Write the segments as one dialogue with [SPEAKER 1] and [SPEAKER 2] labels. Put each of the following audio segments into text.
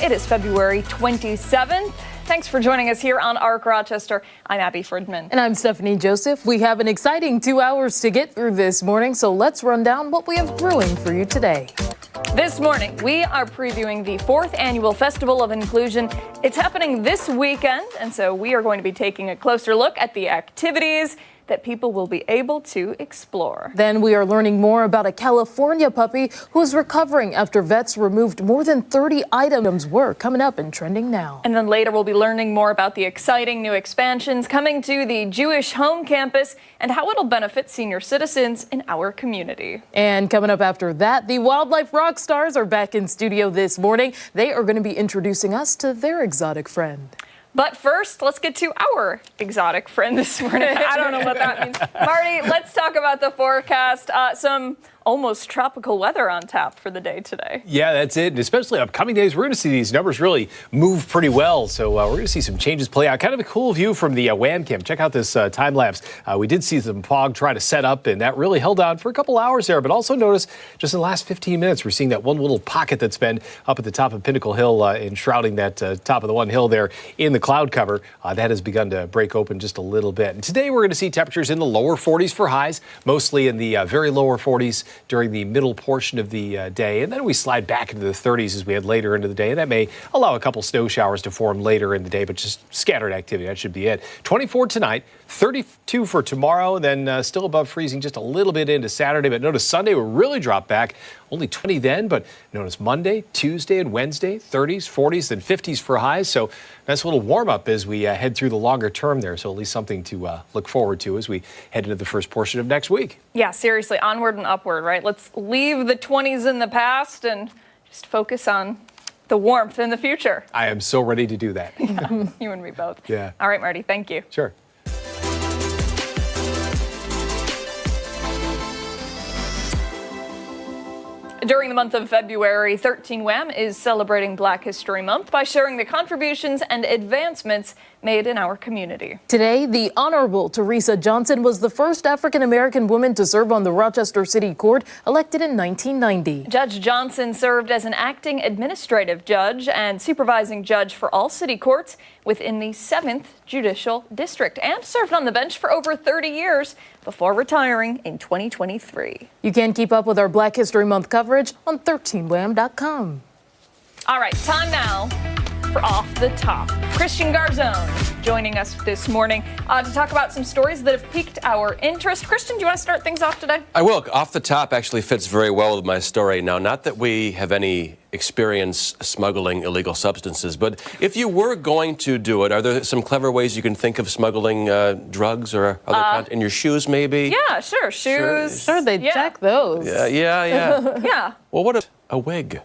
[SPEAKER 1] It is February 27th. Thanks for joining us here on ARC Rochester. I'm Abby Friedman.
[SPEAKER 2] And I'm Stephanie Joseph. We have an exciting 2 hours to get through this morning, so let's run down what we have brewing for you today.
[SPEAKER 1] This morning, we are previewing the 4th Annual Festival of Inclusion. It's happening this weekend, and so we are going to be taking a closer look at the activities that people will be able to explore.
[SPEAKER 2] Then we are learning more about a California puppy who is recovering after vets removed more than 30 items. We're coming up and trending now.
[SPEAKER 1] And then later we'll be learning more about the exciting new expansions coming to the Jewish home campus and how it'll benefit senior citizens in our community.
[SPEAKER 2] And coming up after that, the Wildlife Rockstars are back in studio this morning. They are going to be introducing us to their exotic friend.
[SPEAKER 1] But first, let's get to our exotic friend this morning. I don't know what that means. Marty, let's talk about the forecast. Some almost tropical weather on tap for the day today.
[SPEAKER 3] Yeah, that's it. And especially upcoming days, we're going to see these numbers really move pretty well. So we're going to see some changes play out. Kind of a cool view from the WAM cam. Check out this time lapse. We did see some fog try to set up, and that really held on for a couple hours there. But also notice just in the last 15 minutes, we're seeing that one little pocket that's been up at the top of Pinnacle Hill enshrouding that top of the one hill there in the cloud cover. That has begun to break open just a little bit. And today we're going to see temperatures in the lower 40s for highs, mostly in the very lower 40s during the middle portion of the day. And then we slide back into the 30s as we head later into the day. And that may allow a couple snow showers to form later in the day, but just scattered activity. That should be it. 24 tonight, 32 for tomorrow, and then still above freezing just a little bit into Saturday. But notice Sunday will really drop back. Only 20 then, but notice Monday, Tuesday, and Wednesday, 30s, 40s, then 50s for highs. So nice little warm up as we head through the longer term there. So at least something to look forward to as we head into the first portion of next week.
[SPEAKER 1] Yeah, seriously, onward and upward, right? Let's leave the 20s in the past and just focus on the warmth in the future.
[SPEAKER 3] I am so ready to do that.
[SPEAKER 1] Yeah, you and me both.
[SPEAKER 3] Yeah.
[SPEAKER 1] All right, Marty, thank you.
[SPEAKER 3] Sure.
[SPEAKER 1] During the month of February, 13 WHAM is celebrating Black History Month by sharing the contributions and advancements made in our community.
[SPEAKER 2] Today, the Honorable Teresa Johnson was the first African-American woman to serve on the Rochester City Court, elected in 1990.
[SPEAKER 1] Judge Johnson served as an acting administrative judge and supervising judge for all city courts within the 7th Judicial District and served on the bench for over 30 years before retiring in 2023.
[SPEAKER 2] You can keep up with our Black History Month coverage on 13wham.com.
[SPEAKER 1] All right, time now for Off the Top. Christian Garzone joining us this morning to talk about some stories that have piqued our interest. Christian, do you want to start things off today?
[SPEAKER 4] I will. Off the Top actually fits very well with my story. Now, not that we have any experience smuggling illegal substances, but if you were going to do it, are there some clever ways you can think of smuggling drugs or other in your shoes, maybe?
[SPEAKER 1] Yeah, sure. Shoes.
[SPEAKER 2] Sure, they check those.
[SPEAKER 4] Yeah.
[SPEAKER 1] Yeah.
[SPEAKER 4] Well, what a wig.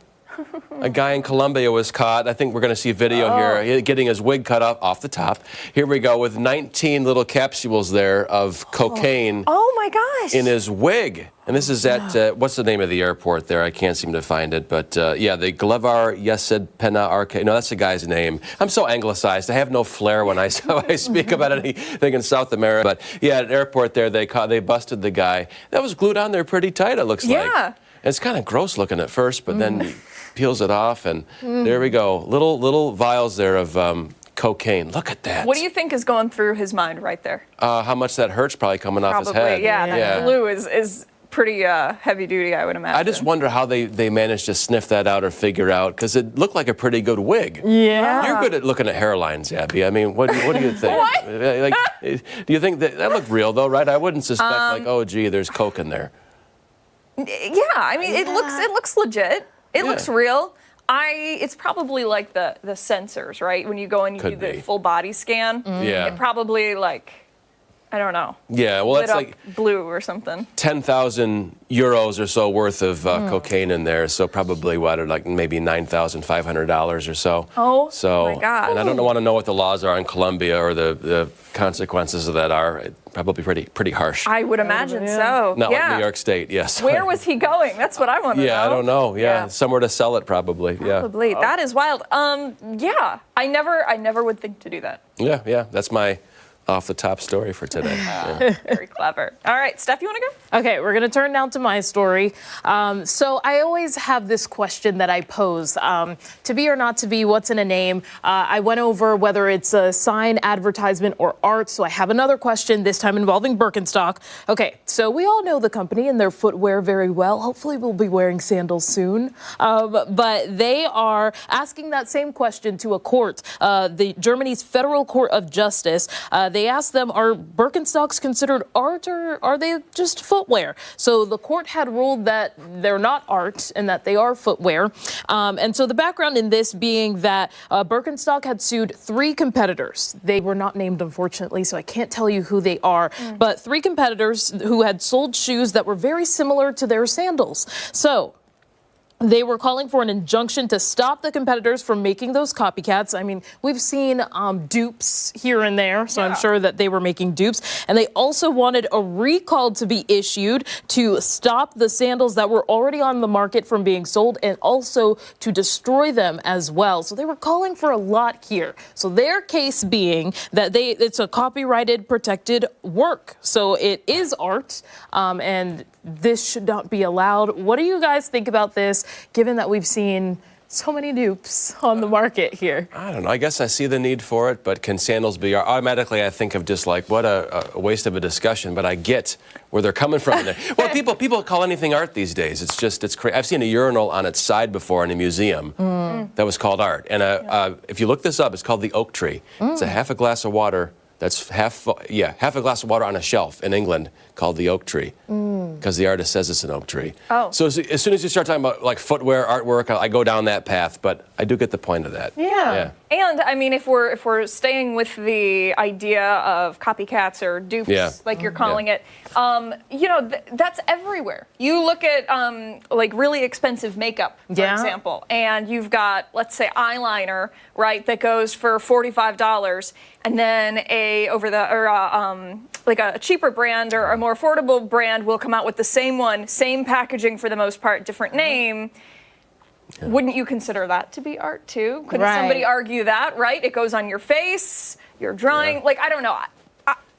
[SPEAKER 4] A guy in Colombia was caught. I think we're going to see video here, getting his wig cut off the top. Here we go with 19 little capsules there of cocaine.
[SPEAKER 1] Oh my gosh.
[SPEAKER 4] In his wig. And this is at, what's the name of the airport there? I can't seem to find it. But yeah, the Glevar Yesed Pena Arcade. No, that's the guy's name. I'm so anglicized. I have no flair when I speak about anything in South America. But yeah, at an airport there, they busted the guy. That was glued on there pretty tight, it looks like.
[SPEAKER 1] Yeah.
[SPEAKER 4] It's kind of gross looking at first, but then peels it off, and there we go. Little vials there of cocaine. Look at that.
[SPEAKER 1] What do you think is going through his mind right there?
[SPEAKER 4] How much that hurts probably coming off his head.
[SPEAKER 1] Yeah, that glue is pretty heavy duty, I would imagine.
[SPEAKER 4] I just wonder how they managed to sniff that out or figure out, because it looked like a pretty good wig.
[SPEAKER 2] Yeah.
[SPEAKER 4] You're good at looking at hairlines, Abby. I mean, what do you think?
[SPEAKER 1] What?
[SPEAKER 4] Like, do you think that looked real, though, right? I wouldn't suspect, like, oh, gee, there's coke in there.
[SPEAKER 1] Yeah, I mean, it looks legit. It looks real. It's probably like the sensors, right? When you go and you do the full body scan.
[SPEAKER 4] Yeah.
[SPEAKER 1] It probably I don't know.
[SPEAKER 4] Yeah, well,
[SPEAKER 1] lit
[SPEAKER 4] that's like
[SPEAKER 1] blue or something.
[SPEAKER 4] 10,000 euros or so worth of cocaine in there, so probably maybe $9,500 or so.
[SPEAKER 1] Oh,
[SPEAKER 4] so,
[SPEAKER 1] my God.
[SPEAKER 4] And I don't want to know what the laws are in Colombia or the consequences of that are. Probably pretty harsh.
[SPEAKER 1] I would imagine so.
[SPEAKER 4] Not like New York State, yes.
[SPEAKER 1] Where was he going? That's what I want to know.
[SPEAKER 4] Yeah, I don't know. Yeah, somewhere to sell it probably.
[SPEAKER 1] Probably. That is wild. Yeah, I never would think to do that.
[SPEAKER 4] Yeah, that's my off the top story for today. Yeah.
[SPEAKER 1] Very clever. All right, Steph, you want to go?
[SPEAKER 2] Okay, we're going to turn now to my story. So I always have this question that I pose. To be or not to be, what's in a name? I went over whether it's a sign, advertisement, or art. So I have another question, this time involving Birkenstock. Okay, so we all know the company and their footwear very well. Hopefully we'll be wearing sandals soon. But they are asking that same question to a court, the Germany's Federal Court of Justice. They asked them, are Birkenstocks considered art or are they just footwear? So the court had ruled that they're not art and that they are footwear. And so the background in this being that Birkenstock had sued 3 competitors. They were not named, unfortunately, so I can't tell you who they are, but 3 competitors who had sold shoes that were very similar to their sandals. So they were calling for an injunction to stop the competitors from making those copycats. I mean, we've seen dupes here and there, so I'm sure that they were making dupes. And they also wanted a recall to be issued to stop the sandals that were already on the market from being sold and also to destroy them as well. So they were calling for a lot here. So their case being that it's a copyrighted protected work. So it is art, and this should not be allowed. What do you guys think about this, given that we've seen so many dupes on the market here?
[SPEAKER 4] I don't know. I guess I see the need for it, but can sandals be art? Automatically, I think of just like, what a waste of a discussion, but I get where they're coming from. There. Well, people call anything art these days. It's crazy. I've seen a urinal on its side before in a museum that was called art. And if you look this up, it's called the oak tree. It's a half a glass of water. That's half a glass of water on a shelf in England called the oak tree, because the artist says it's an oak tree.
[SPEAKER 1] Oh.
[SPEAKER 4] So as soon as you start talking about like footwear, artwork, I go down that path, but I do get the point of that.
[SPEAKER 1] Yeah. And I mean, if we're staying with the idea of copycats or dupes, like you're calling it, you know, that's everywhere. You look at like really expensive makeup, for example, and you've got, let's say, eyeliner, right, that goes for $45, and then like a cheaper brand or a more affordable brand will come out with the same one, same packaging for the most part, different name. Yeah. Wouldn't you consider that to be art too? Couldn't somebody argue that, right? It goes on your face, you're drawing. Like, I don't know.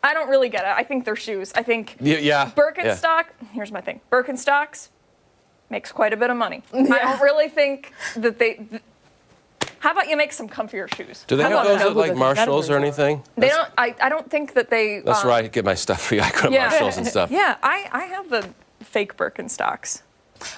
[SPEAKER 1] I don't really get it. I think they're shoes. I think Birkenstock, here's my thing. Birkenstocks makes quite a bit of money. I don't really think that how about you make some comfier shoes?
[SPEAKER 4] Do they have those at like Marshalls or anything?
[SPEAKER 1] They don't. I don't think that they.
[SPEAKER 4] That's where I get my stuff free. I go to Marshalls and stuff.
[SPEAKER 1] Yeah, I have the fake Birkenstocks.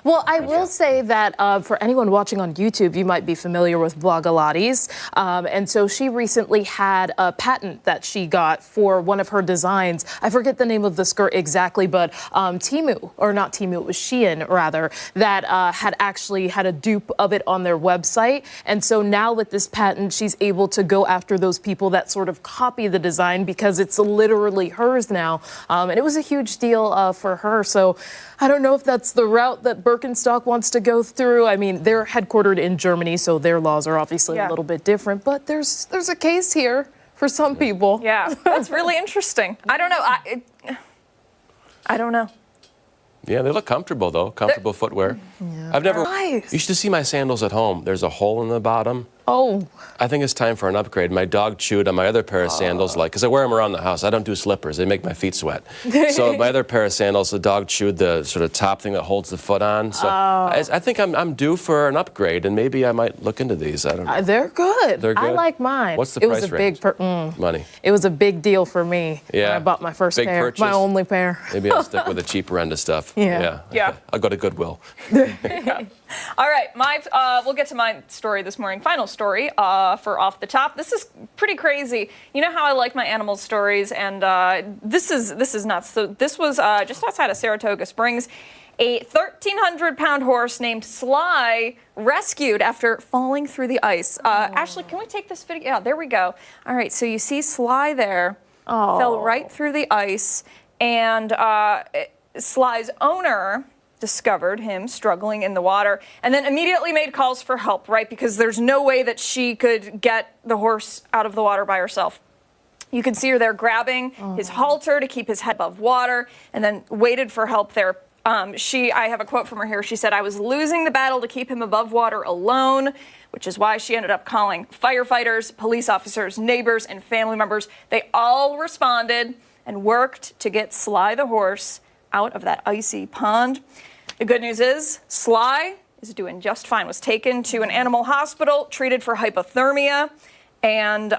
[SPEAKER 2] Well, I will say that for anyone watching on YouTube, you might be familiar with Blogilates. And so she recently had a patent that she got for one of her designs. I forget the name of the skirt exactly, but Temu, or not Temu, it was Shein rather, that had actually had a dupe of it on their website. And so now with this patent, she's able to go after those people that sort of copy the design because it's literally hers now. And it was a huge deal for her. So I don't know if that's the route that Birkenstock wants to go through. I mean, they're headquartered in Germany, so their laws are obviously a little bit different. But there's a case here for some people.
[SPEAKER 1] Yeah, that's really interesting. I don't know. I don't know.
[SPEAKER 4] Yeah, they look comfortable though. Comfortable footwear. Yeah. I've never.
[SPEAKER 2] Nice.
[SPEAKER 4] You should see my sandals at home. There's a hole in the bottom.
[SPEAKER 2] Oh.
[SPEAKER 4] I think it's time for an upgrade. My dog chewed on my other pair of sandals, because I wear them around the house. I don't do slippers. They make my feet sweat. So my other pair of sandals, the dog chewed the sort of top thing that holds the foot on. So I think I'm due for an upgrade, and maybe I might look into these. I don't know.
[SPEAKER 2] They're good.
[SPEAKER 4] They're good?
[SPEAKER 2] I like mine.
[SPEAKER 4] What's the price range? Money.
[SPEAKER 2] It was a big deal for me when I bought my first pair.
[SPEAKER 4] Purchase.
[SPEAKER 2] My only pair.
[SPEAKER 4] Maybe I'll stick with the cheaper end of stuff.
[SPEAKER 1] Yeah.
[SPEAKER 4] I'll go to Goodwill.
[SPEAKER 1] All right, we'll get to my story this morning. Final story for Off the Top. This is pretty crazy. You know how I like my animal stories, and this is nuts. So this was just outside of Saratoga Springs. A 1,300-pound horse named Sly rescued after falling through the ice. Ashley, can we take this video? Yeah, there we go. All right, so you see Sly there. Fell right through the ice, and Sly's owner discovered him struggling in the water and then immediately made calls for help, right? Because there's no way that she could get the horse out of the water by herself. You can see her there grabbing his halter to keep his head above water and then waited for help there. I have a quote from her here. She said, "I was losing the battle to keep him above water alone," which is why she ended up calling firefighters, police officers, neighbors, and family members. They all responded and worked to get Sly the horse out of that icy pond. The good news is Sly is doing just fine. Was taken to an animal hospital, treated for hypothermia, and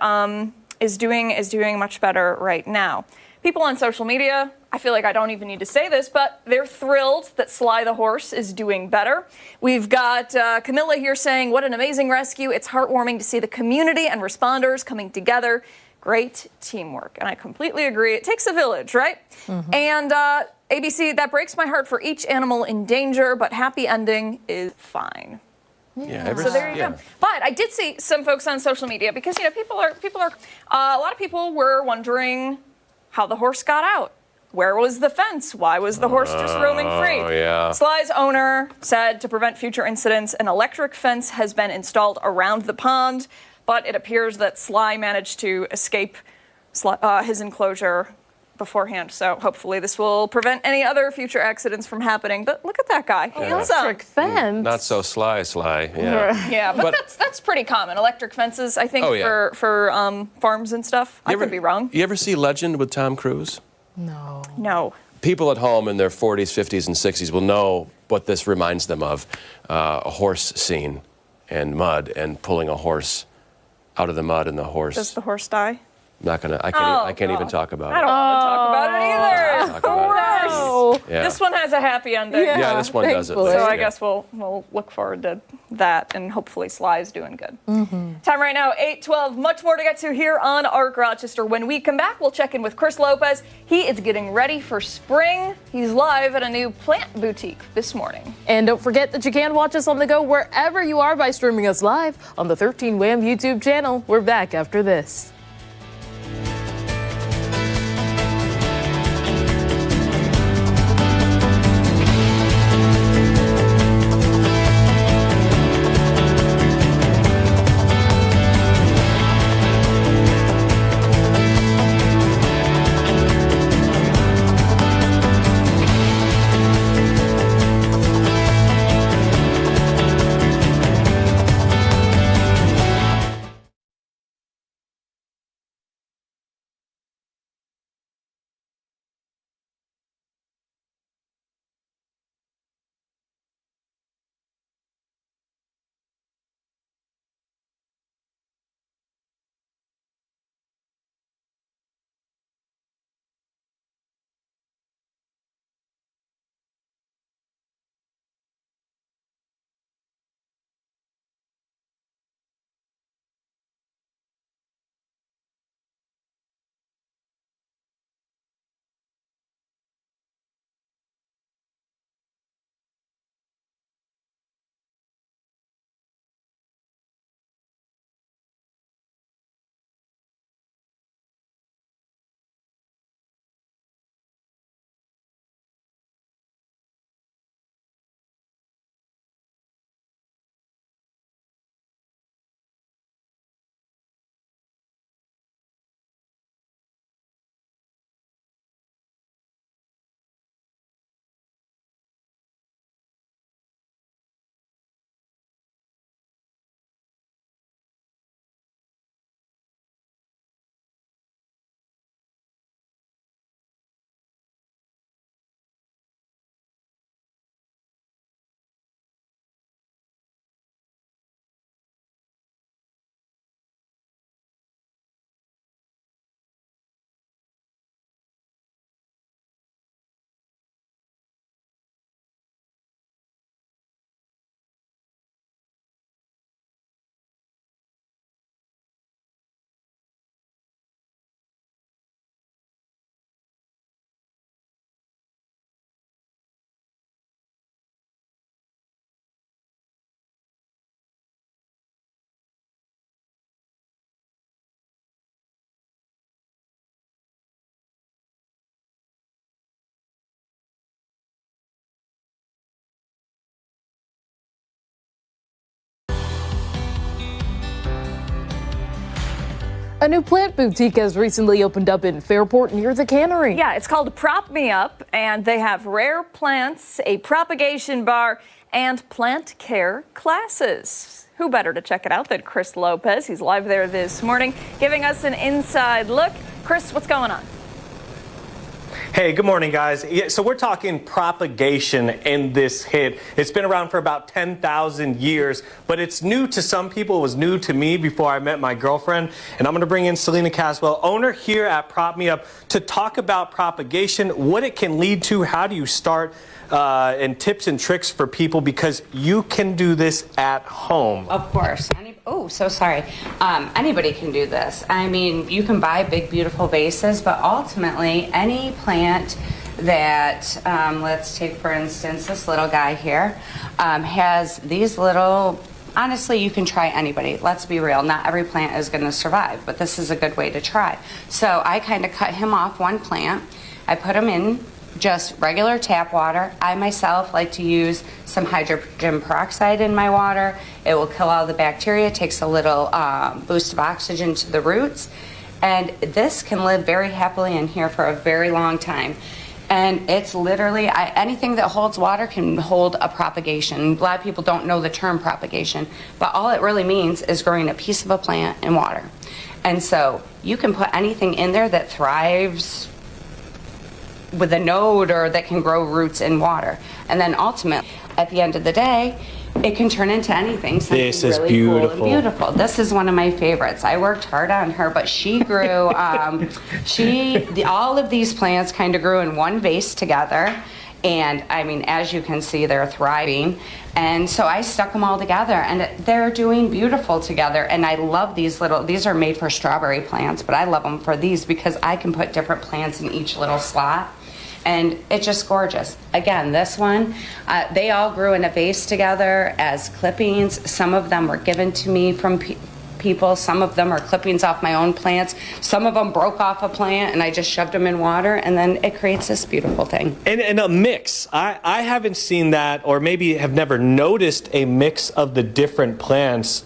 [SPEAKER 1] is doing much better right now. People on social media, I feel like I don't even need to say this, but they're thrilled that Sly the horse is doing better. We've got Camilla here saying, "What an amazing rescue. It's heartwarming to see the community and responders coming together. Great teamwork." And I completely agree. It takes a village, right? Mm-hmm. And ABC, that breaks my heart for each animal in danger, but happy ending is fine.
[SPEAKER 4] Yeah.
[SPEAKER 1] So there you go. But I did see some folks on social media because, people are a lot of people were wondering how the horse got out. Where was the fence? Why was the horse just roaming free?
[SPEAKER 4] Oh, yeah.
[SPEAKER 1] Sly's owner said to prevent future incidents, an electric fence has been installed around the pond, but it appears that Sly managed to escape his enclosure beforehand. So hopefully this will prevent any other future accidents from happening. But look at that guy.
[SPEAKER 2] Electric fence.
[SPEAKER 4] Not so Sly. Yeah.
[SPEAKER 1] Yeah, but that's pretty common. Electric fences, I think, for farms and stuff. I could be wrong.
[SPEAKER 4] You ever see Legend with Tom Cruise?
[SPEAKER 1] No.
[SPEAKER 4] People at home in their 40s, 50s, and 60s will know what this reminds them of. A horse scene and mud and pulling a horse out of the mud and the horse.
[SPEAKER 1] Does the horse die?
[SPEAKER 4] I'm not gonna. I can't even talk about it.
[SPEAKER 1] I don't want to talk about it either.
[SPEAKER 4] Talk about it.
[SPEAKER 1] No. This one has a happy ending.
[SPEAKER 4] Yeah, this one does it.
[SPEAKER 2] thankfully.
[SPEAKER 1] So I guess we'll look forward to that, and hopefully Sly's doing good. Time right now, 8:12. Much more to get to here on ARC Rochester. When we come back, we'll check in with Chris Lopez. He is getting ready for spring. He's live at a new plant boutique this morning.
[SPEAKER 2] And don't forget that you can watch us on the go wherever you are by streaming us live on the 13 WHAM YouTube channel. We're back after this. A new plant boutique has recently opened up in Fairport near the cannery.
[SPEAKER 1] Yeah, it's called Prop Me Up, and they have rare plants, a propagation bar, and plant care classes. Who better to check it out than Chris Lopez? He's live there this morning, giving us an inside look. Chris, what's going on?
[SPEAKER 5] Hey, good morning, guys. Yeah, so we're talking propagation in this hit. It's been around for about 10,000 years, but it's new to some people. It was new to me before I met my girlfriend. And I'm going to bring in Selena Caswell, owner here at Prop Me Up, to talk about propagation, what it can lead to, how do you start, and tips and tricks for people, because you can do this at home.
[SPEAKER 6] Of course. Anybody can do this. I mean, you can buy big, beautiful vases, but ultimately, any plant that, let's take for instance this little guy here, has these little. Honestly, you can try anybody. Let's be real. Not every plant is going to survive, but this is a good way to try. So I kind of cut him off one plant. I put him in just regular tap water. I myself like to use some hydrogen peroxide in my water. It will kill all the bacteria. It takes a little boost of oxygen to the roots. And this can live very happily in here for a very long time. And it's literally, anything that holds water can hold a propagation. A lot of people don't know the term propagation, but all it really means is growing a piece of a plant in water. And so you can put anything in there that thrives with a node or that can grow roots in water. And then ultimately, at the end of the day, it can turn into anything.
[SPEAKER 5] This is
[SPEAKER 6] really
[SPEAKER 5] beautiful.
[SPEAKER 6] Cool and beautiful. This is one of my favorites. I worked hard on her, but she grew, all of these plants kind of grew in one vase together. And I mean, as you can see, they're thriving. And so I stuck them all together and they're doing beautiful together. And I love these are made for strawberry plants, but I love them for these because I can put different plants in each little slot. And it's just gorgeous. Again, this one, they all grew in a vase together as clippings. Some of them were given to me from people. Some of them are clippings off my own plants. Some of them broke off a plant and I just shoved them in water, and then it creates this beautiful thing.
[SPEAKER 5] And a mix. I haven't seen that, or maybe have never noticed a mix of the different plants.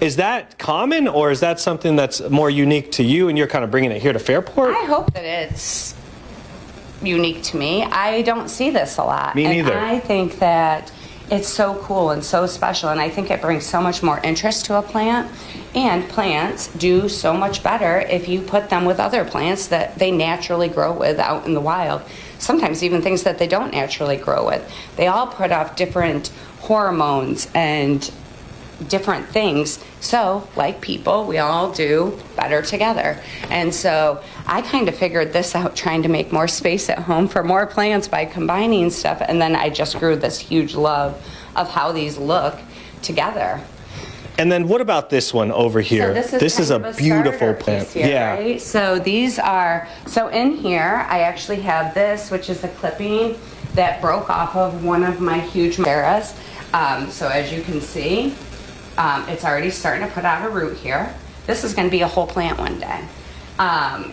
[SPEAKER 5] Is that common, or is that something that's more unique to you and you're kind of bringing it here to Fairport?
[SPEAKER 6] I hope that it's unique to me. I don't see this a lot.
[SPEAKER 5] Me neither.
[SPEAKER 6] And I think that it's so cool and so special, and I think it brings so much more interest to a plant. And plants do so much better if you put them with other plants that they naturally grow with out in the wild. Sometimes even things that they don't naturally grow with. They all put off different hormones and different things. So, like people, we all do better together. And so I kind of figured this out, trying to make more space at home for more plants by combining stuff. And then I just grew this huge love of how these look together.
[SPEAKER 5] And then what about this one over here?
[SPEAKER 6] So this is
[SPEAKER 5] a beautiful plant.
[SPEAKER 6] Here,
[SPEAKER 5] yeah.
[SPEAKER 6] Right? So these are, so in here, I actually have this, which is a clipping that broke off of one of my huge monsteras. So as you can see, it's already starting to put out a root here. This is going to be a whole plant one day.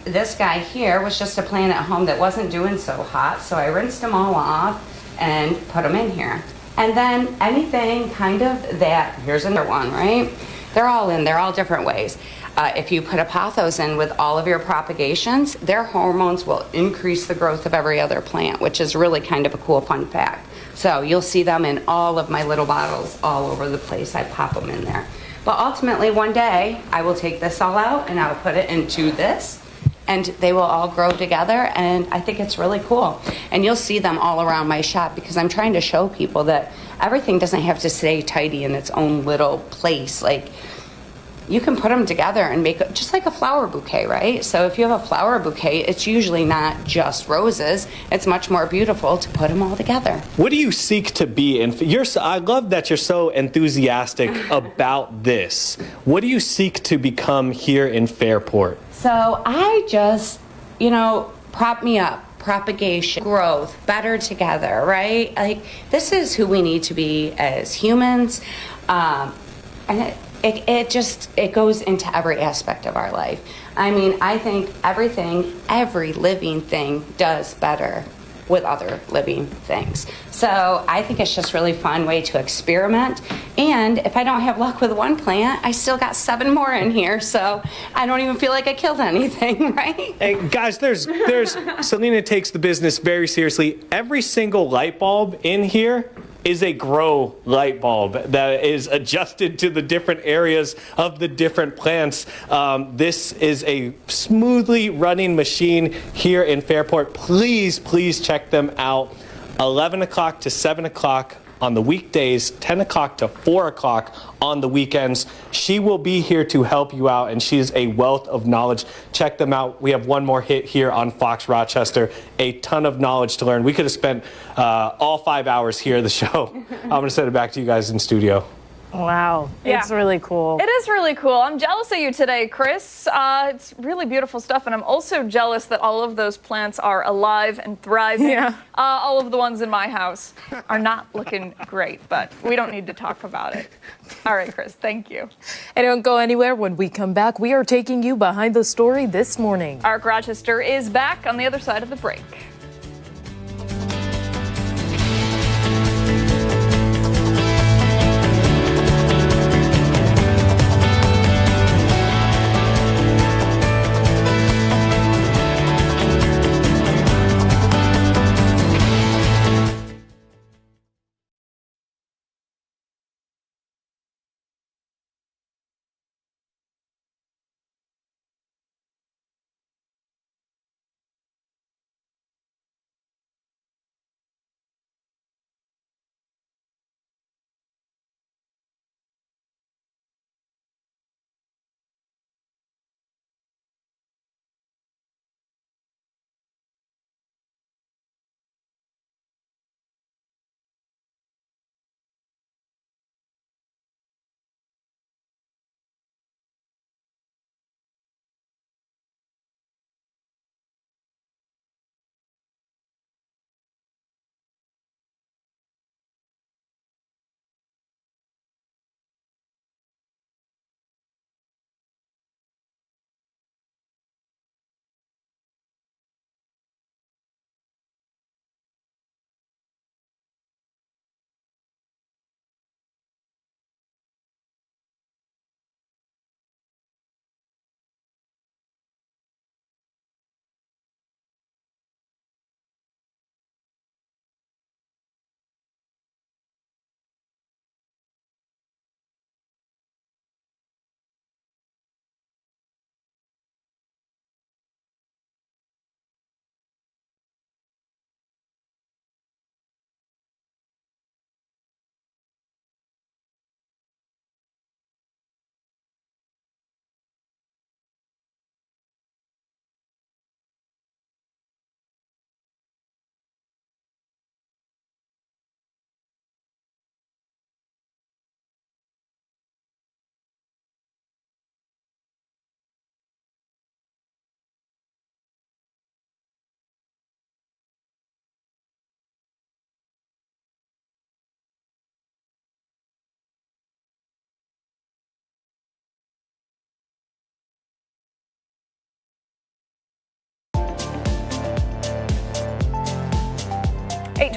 [SPEAKER 6] This guy here was just a plant at home that wasn't doing so hot, so I rinsed them all off and put them in here. And then anything kind of that, here's another one, right? They're all in, they're all different ways. If you put a pothos in with all of your propagations, their hormones will increase the growth of every other plant, which is really kind of a cool fun fact. So you'll see them in all of my little bottles all over the place. I pop them in there. But ultimately, one day, I will take this all out and I'll put it into this, and they will all grow together, and I think it's really cool. And you'll see them all around my shop because I'm trying to show people that everything doesn't have to stay tidy in its own little place. Like, you can put them together and make it just like a flower bouquet, right? So if you have a flower bouquet, it's usually not just roses. It's much more beautiful to put them all together.
[SPEAKER 5] What do you seek to be? And I love that you're so enthusiastic about this. What do you seek to become here in Fairport?
[SPEAKER 6] So I just, prop me up. Propagation, growth, better together, right? Like, this is who we need to be as humans. And it goes into every aspect of our life. I mean, I think every living thing does better with other living things. So I think it's just really fun way to experiment. And if I don't have luck with one plant, I still got 7 more in here. So I don't even feel like I killed anything, right?
[SPEAKER 5] Hey, guys, there's Selena takes the business very seriously. Every single light bulb in here is a grow light bulb that is adjusted to the different areas of the different plants. This is a smoothly running machine here in Fairport. Please check them out. 11 o'clock to 7 o'clock on the weekdays, 10 o'clock to 4 o'clock on the weekends. She will be here to help you out, and she is a wealth of knowledge. Check them out. We have one more hit here on Fox Rochester. A ton of knowledge to learn. We could have spent all 5 hours here at the show. I'm going to send it back to you guys in studio.
[SPEAKER 2] Wow,
[SPEAKER 1] Yeah.
[SPEAKER 2] it's really cool.
[SPEAKER 1] It is really cool. I'm jealous of you today, Chris. It's really beautiful stuff, and I'm also jealous that all of those plants are alive and thriving.
[SPEAKER 2] Yeah.
[SPEAKER 1] All of the ones in my house are not looking great, but we don't need to talk about it. All right, Chris, thank you.
[SPEAKER 2] And don't go anywhere. When we come back, we are taking you behind the story this morning.
[SPEAKER 1] Arc Rochester is back on the other side of the break.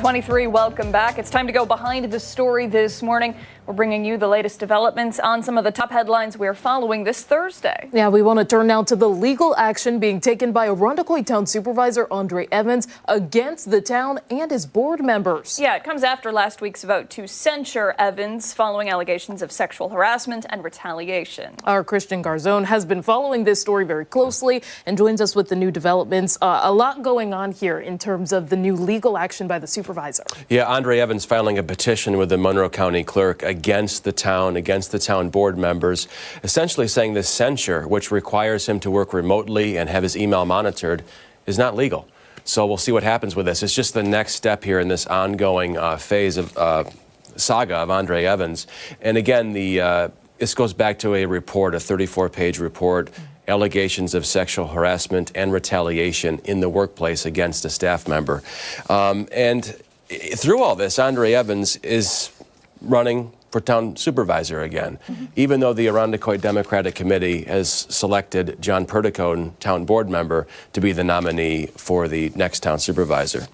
[SPEAKER 1] .23, welcome back. It's time to go behind the story this morning. We're bringing you the latest developments on some of the top headlines we're following this Thursday.
[SPEAKER 2] Yeah, we want to turn now to the legal action being taken by Arundecoy Town Supervisor Andrea Evans against the town and his board members.
[SPEAKER 1] Yeah, it comes after last week's vote to censure Evans following allegations of sexual harassment and retaliation.
[SPEAKER 2] Our Christian Garzone has been following this story very closely and joins us with the new developments. A lot going on here in terms of the new legal action by the supervisor.
[SPEAKER 4] Yeah, Andrea Evans filing a petition with the Monroe County Clerk against the town board members, essentially saying this censure, which requires him to work remotely and have his email monitored, is not legal. So we'll see what happens with this. It's just the next step here in this ongoing phase of saga of Andrea Evans. And again, this goes back to a report, a 34-page report, allegations of sexual harassment and retaliation in the workplace against a staff member. And through all this, Andrea Evans is running for town supervisor again, even though the Arundecoy Democratic Committee has selected John Perticone, town board member, to be the nominee for the next town supervisor.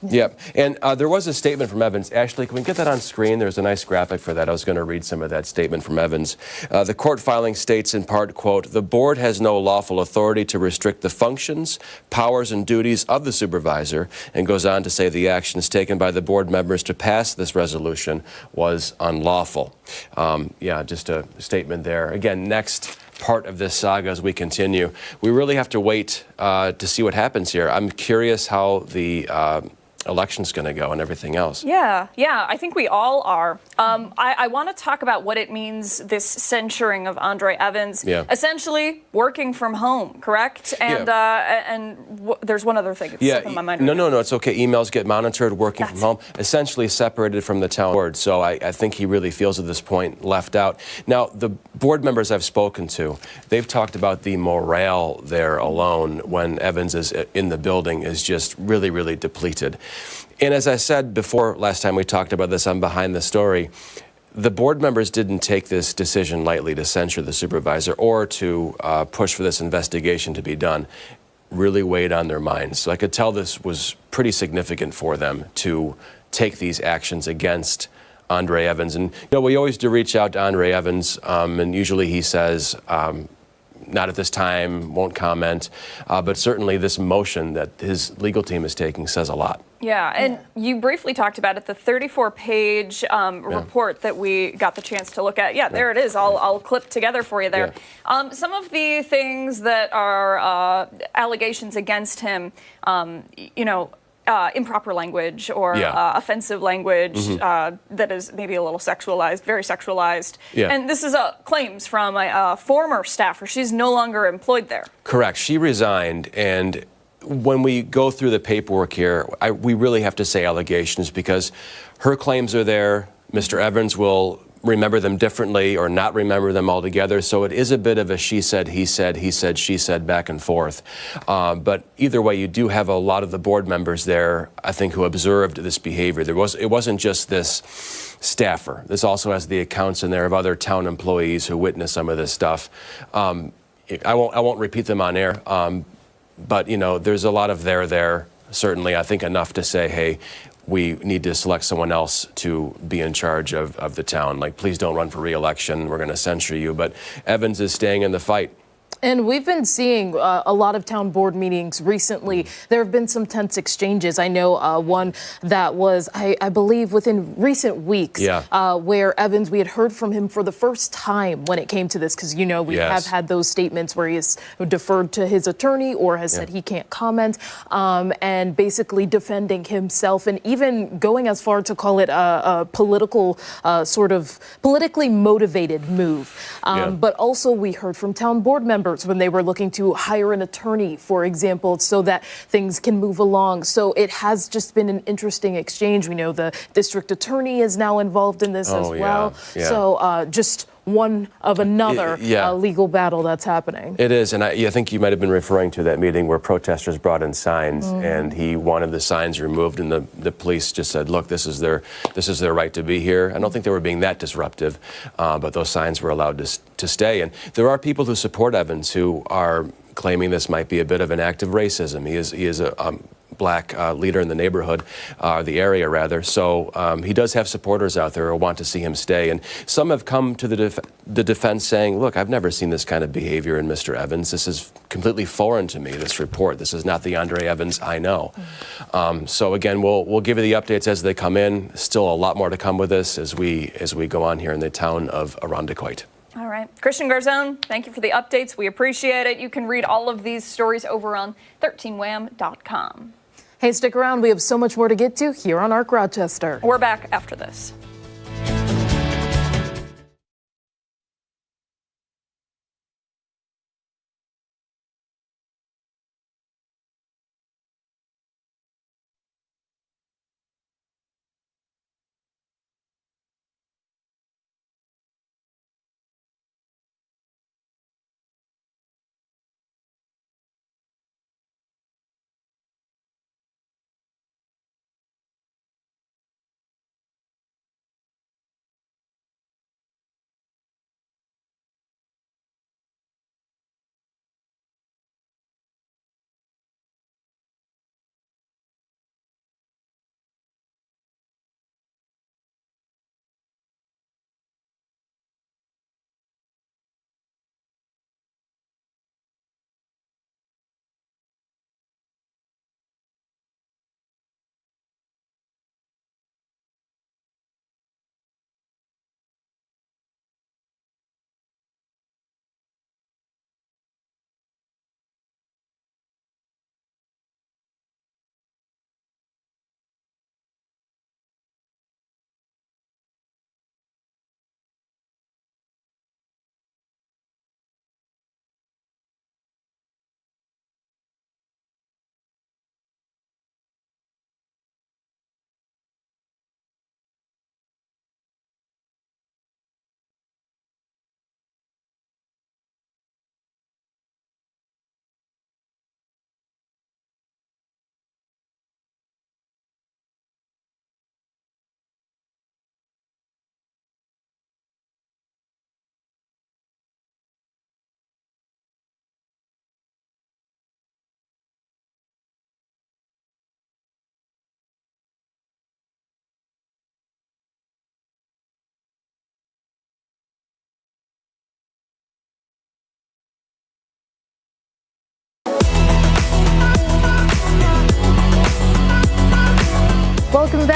[SPEAKER 4] Yep. And there was a statement from Evans. Ashley, can we get that on screen? There's a nice graphic for that. I was going to read some of that statement from Evans. The court filing states in part, quote, "The board has no lawful authority to restrict the functions, powers, and duties of the supervisor," and goes on to say the actions taken by the board members to pass this resolution was unlawful. Yeah, just a statement there. Again, next part of this saga as we continue. We really have to wait to see what happens here. I'm curious how the election's going to go and everything else.
[SPEAKER 1] Yeah, I think we all are. I want to talk about what it means, this censuring of Andre Evans.
[SPEAKER 4] Yeah.
[SPEAKER 1] Essentially working from home, correct? And there's one other thing. It's stuck in my mind.
[SPEAKER 4] No, it's okay. Emails get monitored, working from home, essentially separated from the town board. So I think he really feels at this point left out. Now, the board members I've spoken to, they've talked about the morale there alone when Evans is in the building is just really, really depleted. And as I said before, last time we talked about this on Behind the Story, the board members didn't take this decision lightly to censure the supervisor or to push for this investigation to be done. Really weighed on their minds. So I could tell this was pretty significant for them to take these actions against Andre Evans. And, we always do reach out to Andre Evans, and usually he says, not at this time, won't comment. But certainly this motion that his legal team is taking says a lot.
[SPEAKER 1] Yeah, and you briefly talked about it, the 34-page report that we got the chance to look at. Yeah, there it is. I'll clip together for you there. Yeah. Some of the things that are allegations against him, improper language or offensive language that is maybe a little sexualized, very sexualized. Yeah. And this is claims from a former staffer. She's no longer employed there.
[SPEAKER 4] Correct. She resigned, and when we go through the paperwork here, we really have to say allegations because her claims are there. Mr. Evans will remember them differently or not remember them altogether. So it is a bit of a she said, he said, she said back and forth. But either way, you do have a lot of the board members there, I think, who observed this behavior. It wasn't just this staffer. This also has the accounts in there of other town employees who witnessed some of this stuff. I won't repeat them on air. But, there's a lot of there, certainly. I think enough to say, hey, we need to select someone else to be in charge of the town. Like, please don't run for re-election. We're going to censure you. But Evans is staying in the fight.
[SPEAKER 2] And we've been seeing a lot of town board meetings recently. There have been some tense exchanges. I know one that was, I believe, within recent weeks, where Evans, we had heard from him for the first time when it came to this, because, we have had those statements where he has deferred to his attorney or has said he can't comment, and basically defending himself and even going as far to call it a political, sort of politically motivated move. But also we heard from town board members when they were looking to hire an attorney, for example, so that things can move along. So it has just been an interesting exchange. We know the district attorney is now involved in this as well. So just one of another legal battle that's happening.
[SPEAKER 4] It is, and I think you might have been referring to that meeting where protesters brought in signs, and he wanted the signs removed, and the police just said, look, this is their right to be here. I don't think they were being that disruptive, but those signs were allowed to stay. And there are people who support Evans who are claiming this might be a bit of an act of racism. He is a black leader in the neighborhood, the area rather. So he does have supporters out there who want to see him stay. And some have come to the defense saying, look, I've never seen this kind of behavior in Mr. Evans. This is completely foreign to me, this report. This is not the Andre Evans I know. So again, we'll give you the updates as they come in. Still a lot more to come with this as we go on here in the town of Irondequoit.
[SPEAKER 1] All right. Christian Garzone, thank you for the updates. We appreciate it. You can read all of these stories over on 13wham.com.
[SPEAKER 2] Hey, stick around. We have so much more to get to here on ARC Rochester.
[SPEAKER 1] We're back after this.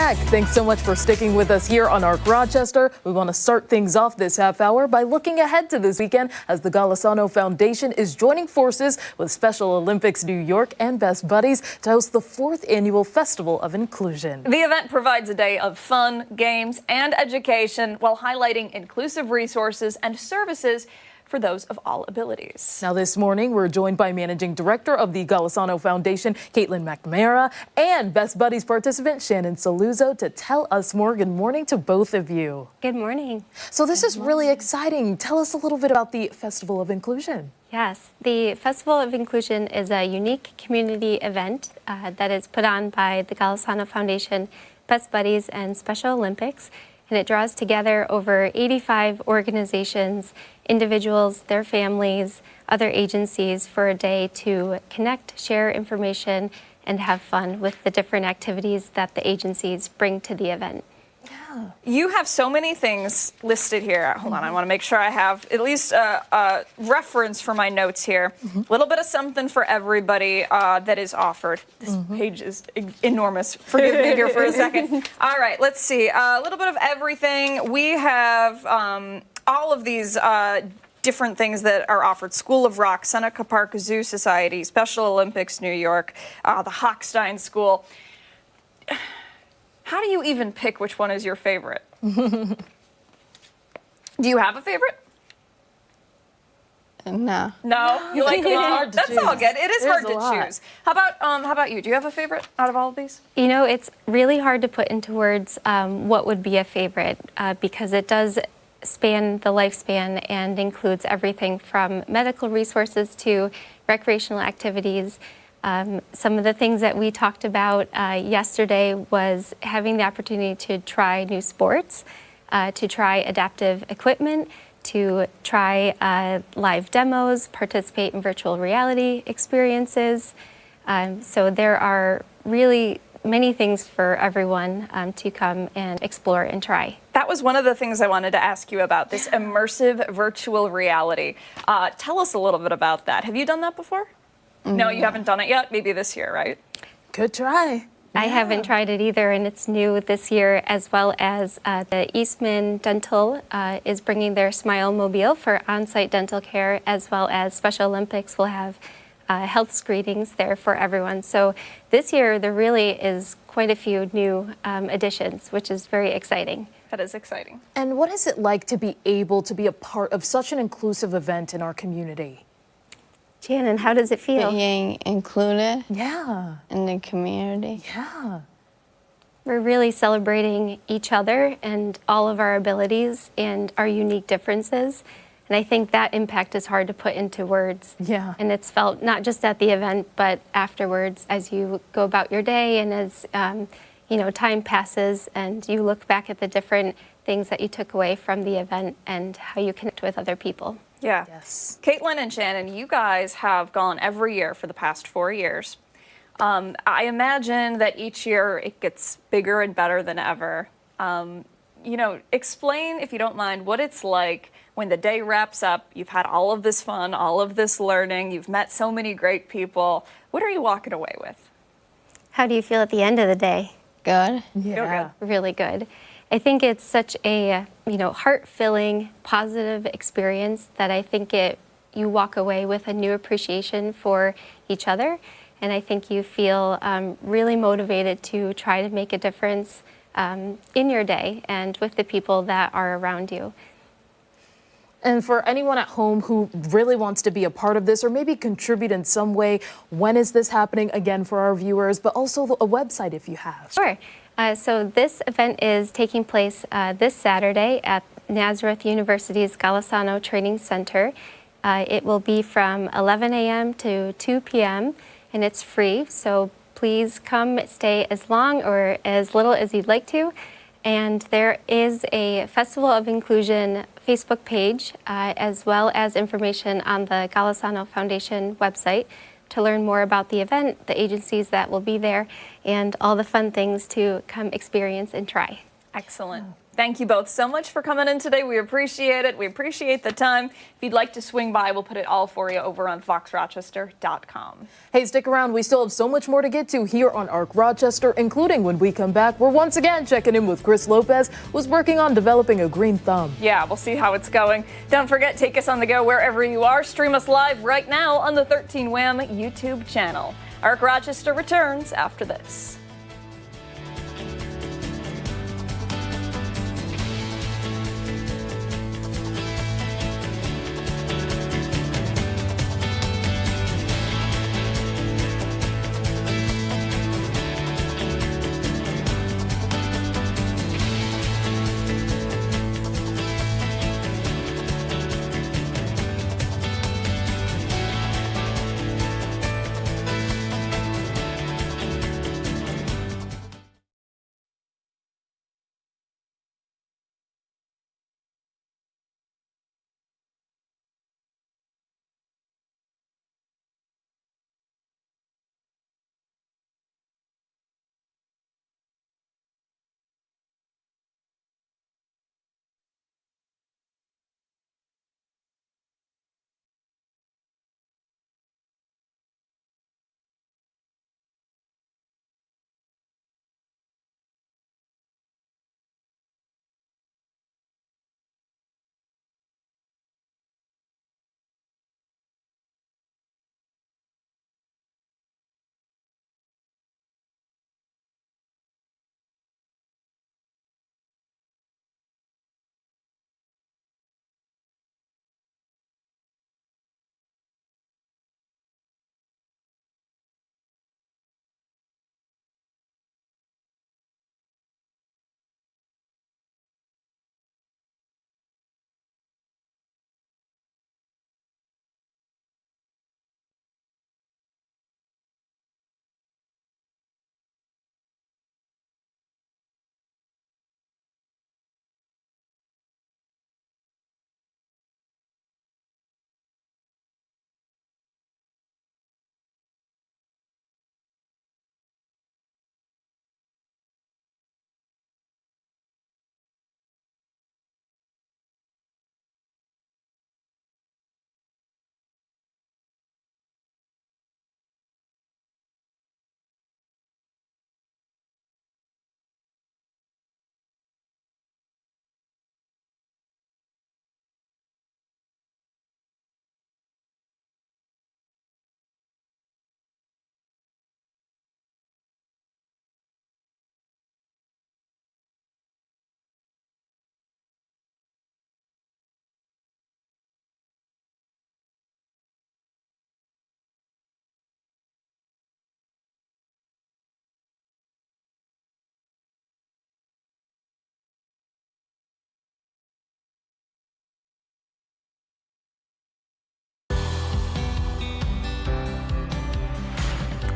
[SPEAKER 2] back. Thanks so much for sticking with us here on ARC Rochester. We want to start things off this half hour by looking ahead to this weekend as the Golisano Foundation is joining forces with Special Olympics New York and Best Buddies to host the 4th annual Festival of Inclusion.
[SPEAKER 1] The event provides a day of fun, games, and education while highlighting inclusive resources and services for those of all abilities.
[SPEAKER 2] Now this morning, we're joined by Managing Director of the Golisano Foundation, Caitlin McNamara, and Best Buddies participant, Shannon Saluzzo, to tell us more. Good morning to both of you.
[SPEAKER 7] Good morning.
[SPEAKER 2] So this is really exciting. Tell us a little bit about the Festival of Inclusion.
[SPEAKER 7] Yes, the Festival of Inclusion is a unique community event that is put on by the Golisano Foundation, Best Buddies, and Special Olympics. And it draws together over 85 organizations, individuals, their families, other agencies for a day to connect, share information, and have fun with the different activities that the agencies bring to the event.
[SPEAKER 1] You have so many things listed here. Hold on, I want to make sure I have at least a reference for my notes here. A little bit of something for everybody that is offered. This page is enormous. Forgive me here for a second. All right, let's see. A little bit of everything. We have all of these different things that are offered. School of Rock, Seneca Park Zoo Society, Special Olympics New York, the Hochstein School. How do you even pick which one is your favorite? Do you have a favorite?
[SPEAKER 8] No.
[SPEAKER 1] No? You like them all? That's all good. It is hard
[SPEAKER 2] There's a
[SPEAKER 1] to
[SPEAKER 2] lot.
[SPEAKER 1] choose. How about you? Do you have a favorite out of all of these?
[SPEAKER 7] You know, it's really hard to put into words what would be a favorite because it does span the lifespan and includes everything from medical resources to recreational activities. Some of the things that we talked about yesterday was having the opportunity to try new sports, to try adaptive equipment, to try live demos, participate in virtual reality experiences. So there are really many things for everyone to come and explore and try.
[SPEAKER 1] That was one of the things I wanted to ask you about, this immersive virtual reality. Tell us a little bit about that. Have you done that before? No, you haven't done it yet? Maybe this year, right?
[SPEAKER 2] Good try.
[SPEAKER 7] I haven't tried it either, and it's new this year, as well as the Eastman Dental is bringing their Smile Mobile for on-site dental care, as well as Special Olympics will have health screenings there for everyone. So this year, there really is quite a few new additions, which is very exciting.
[SPEAKER 1] That is exciting.
[SPEAKER 2] And what is it like to be able to be a part of such an inclusive event in our community?
[SPEAKER 7] Shannon, how does it feel?
[SPEAKER 8] Being included
[SPEAKER 2] Yeah.
[SPEAKER 8] in the community.
[SPEAKER 2] Yeah.
[SPEAKER 7] We're really celebrating each other and all of our abilities and our unique differences. And I think that impact is hard to put into words.
[SPEAKER 2] Yeah.
[SPEAKER 7] And it's felt not just at the event, but afterwards as you go about your day and as time passes and you look back at the different things that you took away from the event and how you connect with other people.
[SPEAKER 1] Yeah.
[SPEAKER 2] Yes.
[SPEAKER 1] Caitlin and Shannon, you guys have gone every year for the past 4 years. I imagine that each year it gets bigger and better than ever. Explain, if you don't mind, what it's like when the day wraps up. You've had all of this fun, all of this learning. You've met so many great people. What are you walking away with?
[SPEAKER 7] How do you feel at the end of the day?
[SPEAKER 8] Good.
[SPEAKER 2] Yeah.
[SPEAKER 7] Really good. I think it's such a heart-filling, positive experience that I think you walk away with a new appreciation for each other, and I think you feel really motivated to try to make a difference in your day and with the people that are around you.
[SPEAKER 2] And for anyone at home who really wants to be a part of this or maybe contribute in some way, when is this happening again for our viewers, but also a website if you have?
[SPEAKER 7] Sure. So this event is taking place this Saturday at Nazareth University's Golisano Training Center. It will be from 11 a.m. to 2 p.m. and it's free. So please come stay as long or as little as you'd like to. And there is a Festival of Inclusion Facebook page, as well as information on the Golisano Foundation website to learn more about the event, the agencies that will be there, and all the fun things to come experience and try.
[SPEAKER 1] Excellent. Thank you both so much for coming in today. We appreciate it. We appreciate the time. If you'd like to swing by, we'll put it all for you over on foxrochester.com.
[SPEAKER 2] Hey, stick around. We still have so much more to get to here on Arc Rochester, including when we come back, we're once again checking in with Chris Lopez, who's working on developing a green thumb.
[SPEAKER 1] Yeah, we'll see how it's going. Don't forget, take us on the go wherever you are. Stream us live right now on the 13 Wham YouTube channel. Arc Rochester returns after this.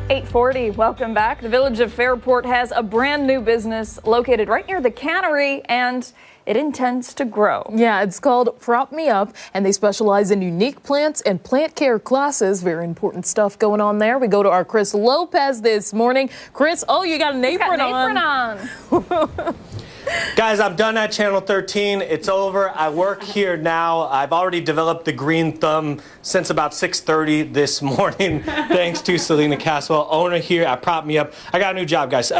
[SPEAKER 1] .840, welcome back. The village of Fairport has a brand new business located right near the cannery, and it intends to grow.
[SPEAKER 2] Yeah, it's called Prop Me Up, and they specialize in unique plants and plant care classes. Very important stuff going on there. We go to our Chris Lopez this morning. Chris, oh, you got an apron on.
[SPEAKER 5] Guys, I'm done at Channel 13. It's over. I work here now. I've already developed the green thumb since about 6:30 this morning, thanks to Selena Caswell, owner here at Prop Me Up. I got a new job, guys.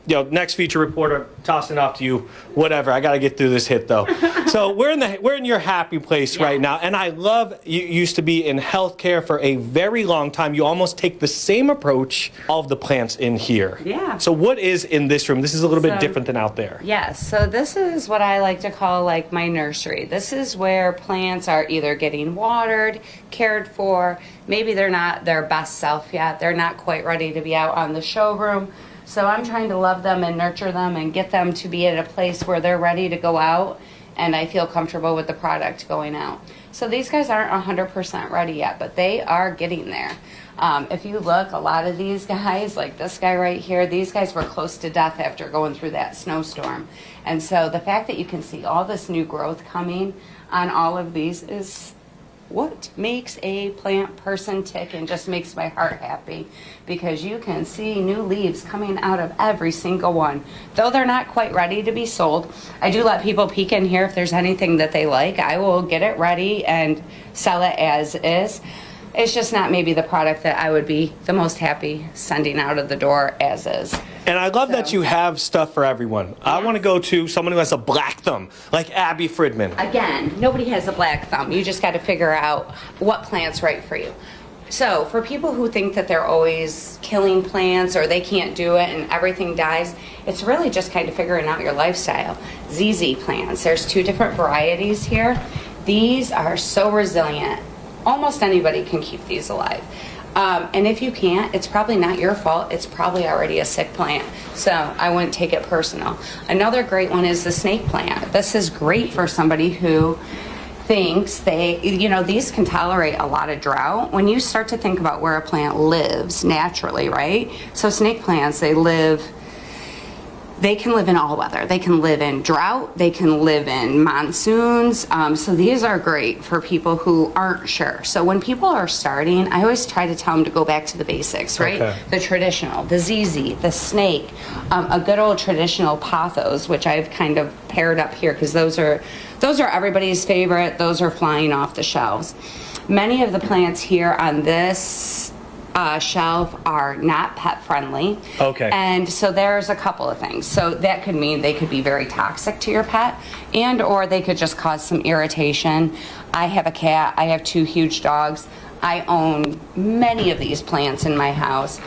[SPEAKER 5] Next feature reporter, tossing off to you, whatever. I got to get through this hit, though. So we're in your happy place right now, and I love you used to be in healthcare for a very long time. You almost take the same approach of the plants in here.
[SPEAKER 6] Yeah.
[SPEAKER 5] So what is in this room? This is a little bit different than out there.
[SPEAKER 6] Yes, so this is what I like to call like my nursery. This is where plants are either getting watered, cared for, maybe they're not their best self yet. They're not quite ready to be out on the showroom. So I'm trying to love them and nurture them and get them to be at a place where they're ready to go out and I feel comfortable with the product going out. So these guys aren't 100% ready yet, but they are getting there. If you look, a lot of these guys, like this guy right here, these guys were close to death after going through that snowstorm. And so the fact that you can see all this new growth coming on all of these is what makes a plant person tick and just makes my heart happy, because you can see new leaves coming out of every single one. Though they're not quite ready to be sold, I do let people peek in here if there's anything that they like. I will get it ready and sell it as is. It's just not maybe the product that I would be the most happy sending out of the door as is.
[SPEAKER 5] And I love that you have stuff for everyone. I want to go to someone who has a black thumb, like Abby Friedman.
[SPEAKER 6] Again, nobody has a black thumb. You just got to figure out what plant's right for you. So for people who think that they're always killing plants or they can't do it and everything dies, it's really just kind of figuring out your lifestyle. ZZ plants, there's 2 different varieties here. These are so resilient. Almost anybody can keep these alive. And if you can't, it's probably not your fault. It's probably already a sick plant. So I wouldn't take it personal. Another great one is the snake plant. This is great for somebody who thinks these can tolerate a lot of drought. When you start to think about where a plant lives naturally, right? So snake plants, they can live in all weather. They can live in drought. They can live in monsoons. So these are great for people who aren't sure. So when people are starting, I always try to tell them to go back to the basics, right?
[SPEAKER 5] Okay.
[SPEAKER 6] The traditional, the ZZ, the snake, a good old traditional pothos, which I've kind of paired up here because those are everybody's favorite. Those are flying off the shelves. Many of the plants here on this shelf are not pet friendly.
[SPEAKER 5] Okay.
[SPEAKER 6] And so there's a couple of things. So that could mean they could be very toxic to your pet, and or they could just cause some irritation. I have a cat. I have 2 huge dogs. I own many of these plants in my house.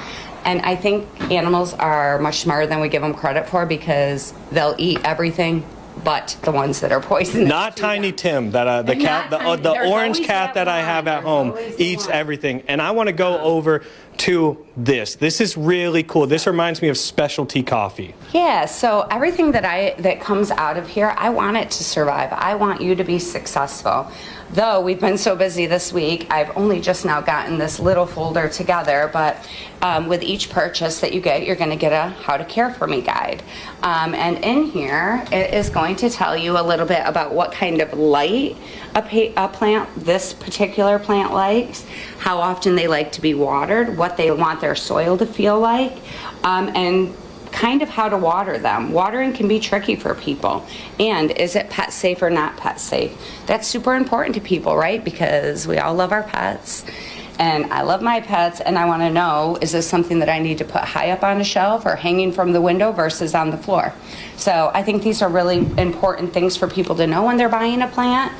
[SPEAKER 6] And I think animals are much smarter than we give them credit for, because they'll eat everything but the ones that are poisonous.
[SPEAKER 5] Not Tiny Tim, that the cat, the orange cat that I have at home eats everything. And I want to go over to this. This is really cool. This reminds me of specialty coffee.
[SPEAKER 6] Yeah, so everything that comes out of here, I want it to survive. I want you to be successful. Though we've been so busy this week, I've only just now gotten this little folder together, but with each purchase that you get, you're going to get a How to Care For Me guide. And in here, it is going to tell you a little bit about what kind of light this particular plant likes, how often they like to be watered, what they want their soil to feel like, and kind of how to water them. Watering can be tricky for people. And is it pet safe or not pet safe? That's super important to people, right? Because we all love our pets. And I love my pets, and I want to know, is this something that I need to put high up on a shelf or hanging from the window versus on the floor? So I think these are really important things for people to know when they're buying a plant.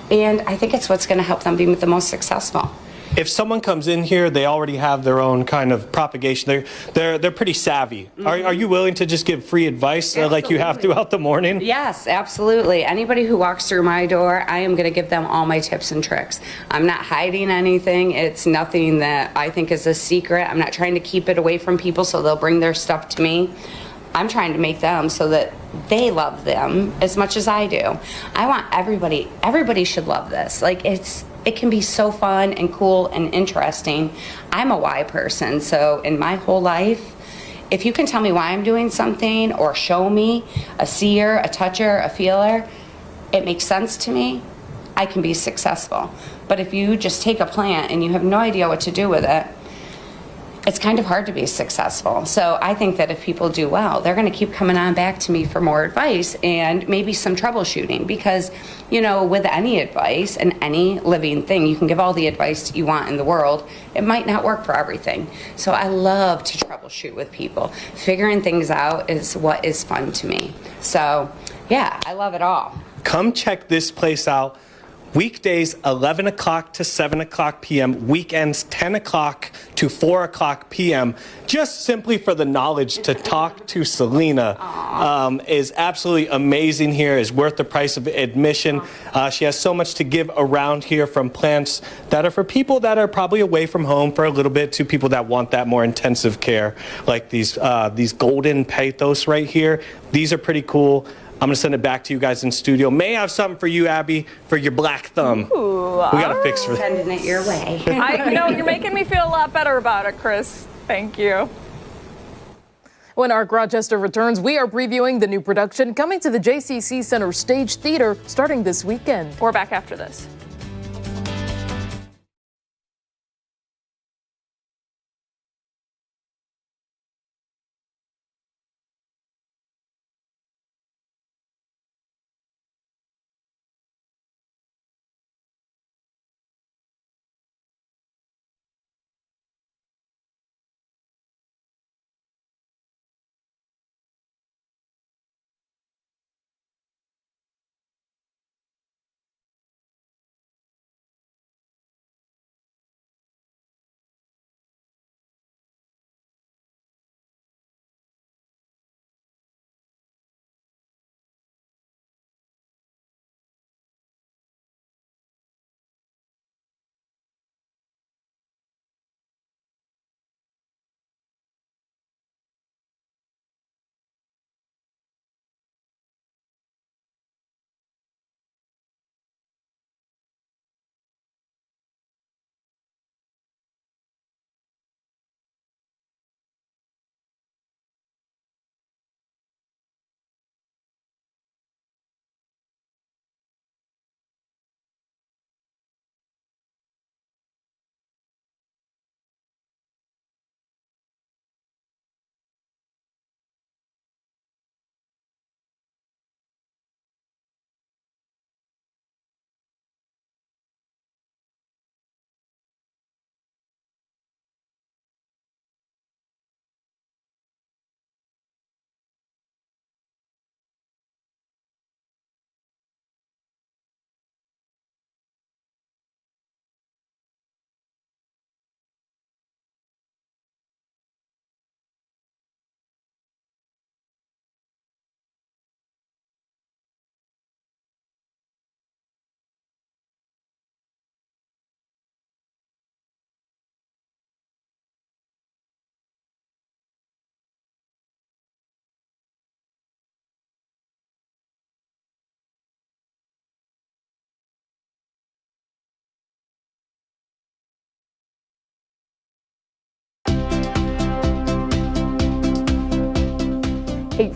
[SPEAKER 6] And I think it's what's going to help them be the most successful.
[SPEAKER 5] If someone comes in here, they already have their own kind of propagation. They're pretty savvy. Mm-hmm. Are you willing to just give free advice like you have throughout the morning?
[SPEAKER 6] Yes, absolutely. Anybody who walks through my door, I am going to give them all my tips and tricks. I'm not hiding anything. It's nothing that I think is a secret. I'm not trying to keep it away from people so they'll bring their stuff to me. I'm trying to make them so that they love them as much as I do. I want everybody should love this. Like, it can be so fun and cool and interesting. I'm a why person, so in my whole life, if you can tell me why I'm doing something or show me a seer, a toucher, a feeler, it makes sense to me, I can be successful. But if you just take a plant and you have no idea what to do with it, it's kind of hard to be successful. So I think that if people do well, they're going to keep coming on back to me for more advice and maybe some troubleshooting, because, with any advice and any living thing, you can give all the advice you want in the world. It might not work for everything. So I love to troubleshoot with people. Figuring things out is what is fun to me. So yeah, I love it all.
[SPEAKER 5] Come check this place out. Weekdays, 11 o'clock to 7 o'clock p.m. Weekends, 10 o'clock to 4 o'clock p.m. Just simply for the knowledge to talk to Selena is absolutely amazing here, is worth the price of admission. She has so much to give around here, from plants that are for people that are probably away from home for a little bit to people that want that more intensive care, like these golden pathos right here. These are pretty cool. I'm going to send it back to you guys in studio. May I have something for you, Abby, for your black thumb?
[SPEAKER 1] Ooh,
[SPEAKER 5] we got to fix for that.
[SPEAKER 6] Sending it your way.
[SPEAKER 1] You're making me feel a lot better about it, Chris. Thank you.
[SPEAKER 2] When Arc Rochester returns, we are previewing the new production coming to the JCC Center Stage Theater starting this weekend.
[SPEAKER 1] We're back after this.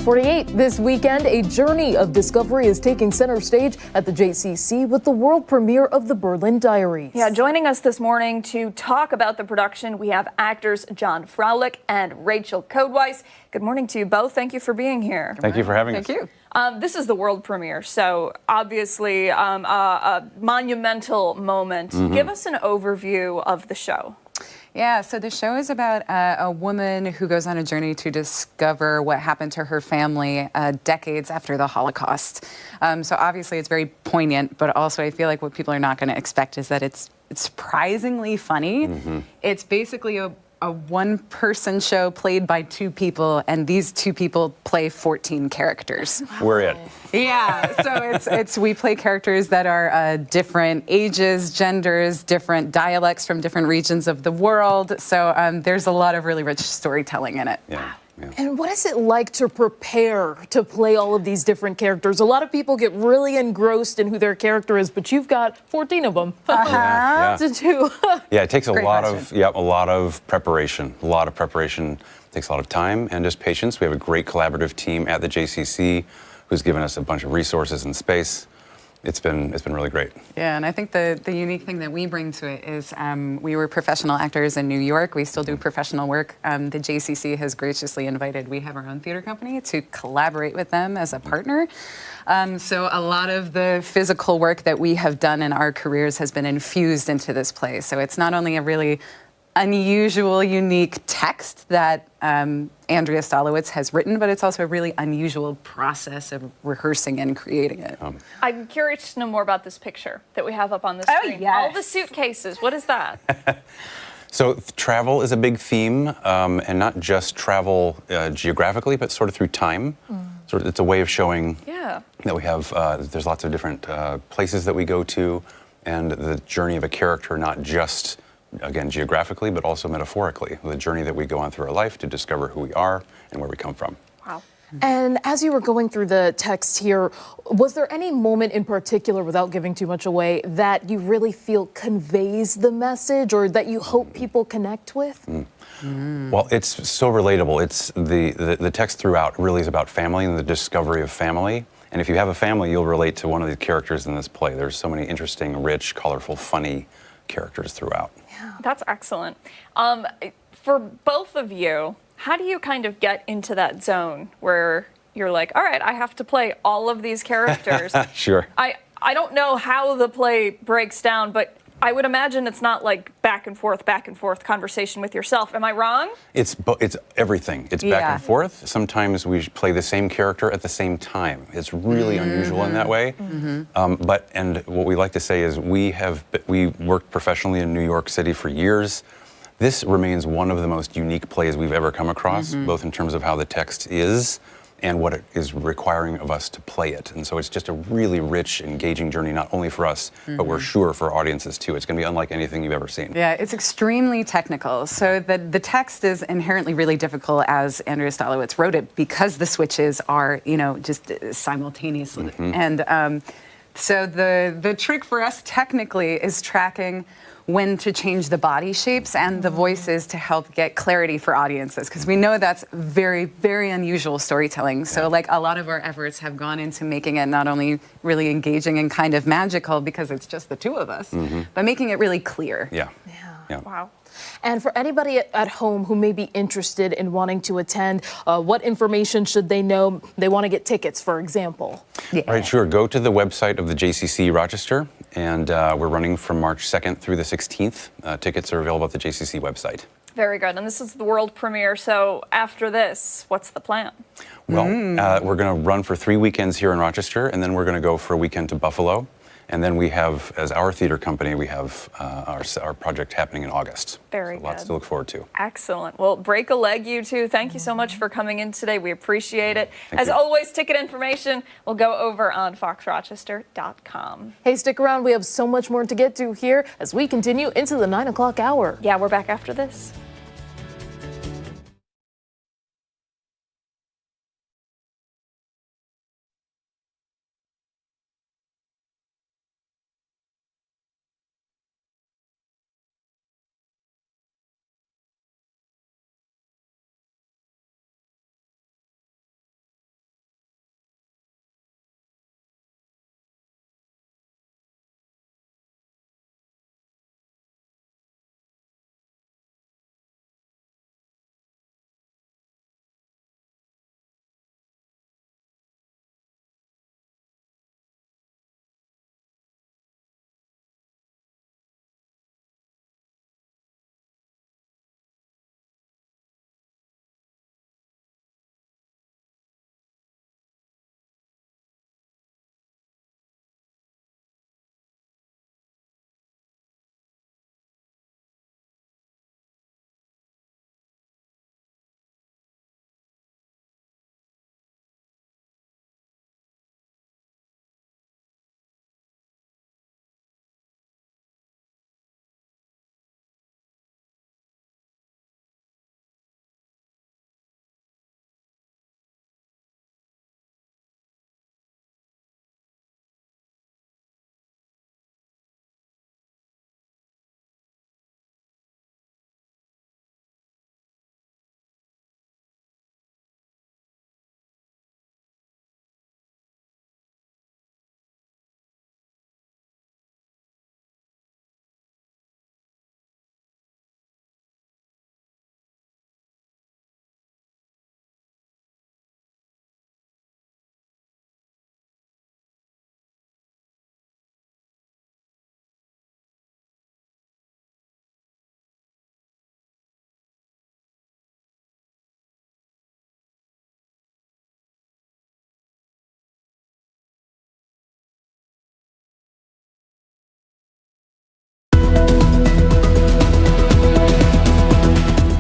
[SPEAKER 2] 9:48 this weekend, a journey of discovery is taking center stage at the JCC with the world premiere of the Berlin Diaries.
[SPEAKER 1] Yeah, joining us this morning to talk about the production, we have actors John Fraulich and Rachel Codeweiss. Good morning to you both. Thank you for being here.
[SPEAKER 9] Thank you for having us.
[SPEAKER 1] Thank you. This is the world premiere, so obviously a monumental moment. Give us an overview of the show.
[SPEAKER 10] Yeah, so the show is about a woman who goes on a journey to discover what happened to her family decades after the Holocaust. So obviously it's very poignant, but also I feel like what people are not going to expect is that it's surprisingly funny. It's basically a one-person show played by two people, and these two people play 14 characters.
[SPEAKER 9] We're it.
[SPEAKER 10] Yeah, so we play characters that are different ages, genders, different dialects from different regions of the world. So there's a lot of really rich storytelling in it.
[SPEAKER 9] Yeah. Yeah.
[SPEAKER 2] And what is it like to prepare to play all of these different characters? A lot of people get really engrossed in who their character is, but you've got 14 of them
[SPEAKER 9] Yeah.
[SPEAKER 2] to do.
[SPEAKER 9] Yeah, it takes a
[SPEAKER 10] Great
[SPEAKER 9] lot
[SPEAKER 10] question.
[SPEAKER 9] of preparation. A lot of preparation takes a lot of time and just patience. We have a great collaborative team at the JCC who's given us a bunch of resources and space. It's been really great.
[SPEAKER 10] Yeah, and I think the unique thing that we bring to it is we were professional actors in New York. We still do professional work. The JCC has graciously invited, we have our own theater company, to collaborate with them as a partner. So a lot of the physical work that we have done in our careers has been infused into this play. So it's not only a really unusual, unique text that Andrea Stolowitz has written, but it's also a really unusual process of rehearsing and creating it.
[SPEAKER 1] I'm curious to know more about this picture that we have up on the screen.
[SPEAKER 10] yes.
[SPEAKER 1] All the suitcases, what is that?
[SPEAKER 9] So travel is a big theme, and not just travel geographically, but sort of through time. Sort of, it's a way of showing that we have, there's lots of different places that we go to, and the journey of a character, not just again, geographically, but also metaphorically, the journey that we go on through our life to discover who we are and where we come from.
[SPEAKER 1] Wow.
[SPEAKER 2] And as you were going through the text here, was there any moment in particular, without giving too much away, that you really feel conveys the message or that you hope people connect with?
[SPEAKER 9] Well, it's so relatable. It's the text throughout really is about family and the discovery of family. And if you have a family, you'll relate to one of the characters in this play. There's so many interesting, rich, colorful, funny characters throughout.
[SPEAKER 1] That's excellent. For both of you, how do you kind of get into that zone where you're like, all right, I have to play all of these characters?
[SPEAKER 9] Sure.
[SPEAKER 1] I don't know how the play breaks down, but I would imagine it's not like back and forth conversation with yourself. Am I wrong?
[SPEAKER 9] It's everything. It's back and forth. Sometimes we play the same character at the same time. It's really unusual in that way. And what we like to say is we worked professionally in New York City for years. This remains one of the most unique plays we've ever come across, both in terms of how the text is and what it is requiring of us to play it. And so it's just a really rich, engaging journey, not only for us, but we're sure for audiences too. It's going to be unlike anything you've ever seen.
[SPEAKER 10] Yeah, it's extremely technical. So the text is inherently really difficult as Andrea Stolowitz wrote it because the switches are, just simultaneously. And so the trick for us technically is tracking when to change the body shapes and the voices to help get clarity for audiences, because we know that's very, very unusual storytelling. So like a lot of our efforts have gone into making it not only really engaging and kind of magical because it's just the two of us, but making it really clear.
[SPEAKER 9] Yeah.
[SPEAKER 1] Wow.
[SPEAKER 2] And for anybody at home who may be interested in wanting to attend, what information should they know? They want to get tickets, for example.
[SPEAKER 9] All right, sure. Go to the website of the JCC Rochester, and we're running from March 2nd through the 16th. Tickets are available at the JCC website.
[SPEAKER 1] Very good. And this is the world premiere. So after this, what's the plan?
[SPEAKER 9] Well, we're going to run for 3 weekends here in Rochester, and then we're going to go for a weekend to Buffalo. And then we have, as our theater company, we have our project happening in August.
[SPEAKER 1] Very
[SPEAKER 9] good. Lots
[SPEAKER 1] good.
[SPEAKER 9] to look forward to.
[SPEAKER 1] Excellent. Well, break a leg, you two. Thank you so much for coming in today. We appreciate it.
[SPEAKER 9] Thank you.
[SPEAKER 1] Always, ticket information will go over on foxrochester.com.
[SPEAKER 2] Hey, stick around. We have so much more to get to here as we continue into the 9 o'clock hour.
[SPEAKER 1] Yeah, we're back after this.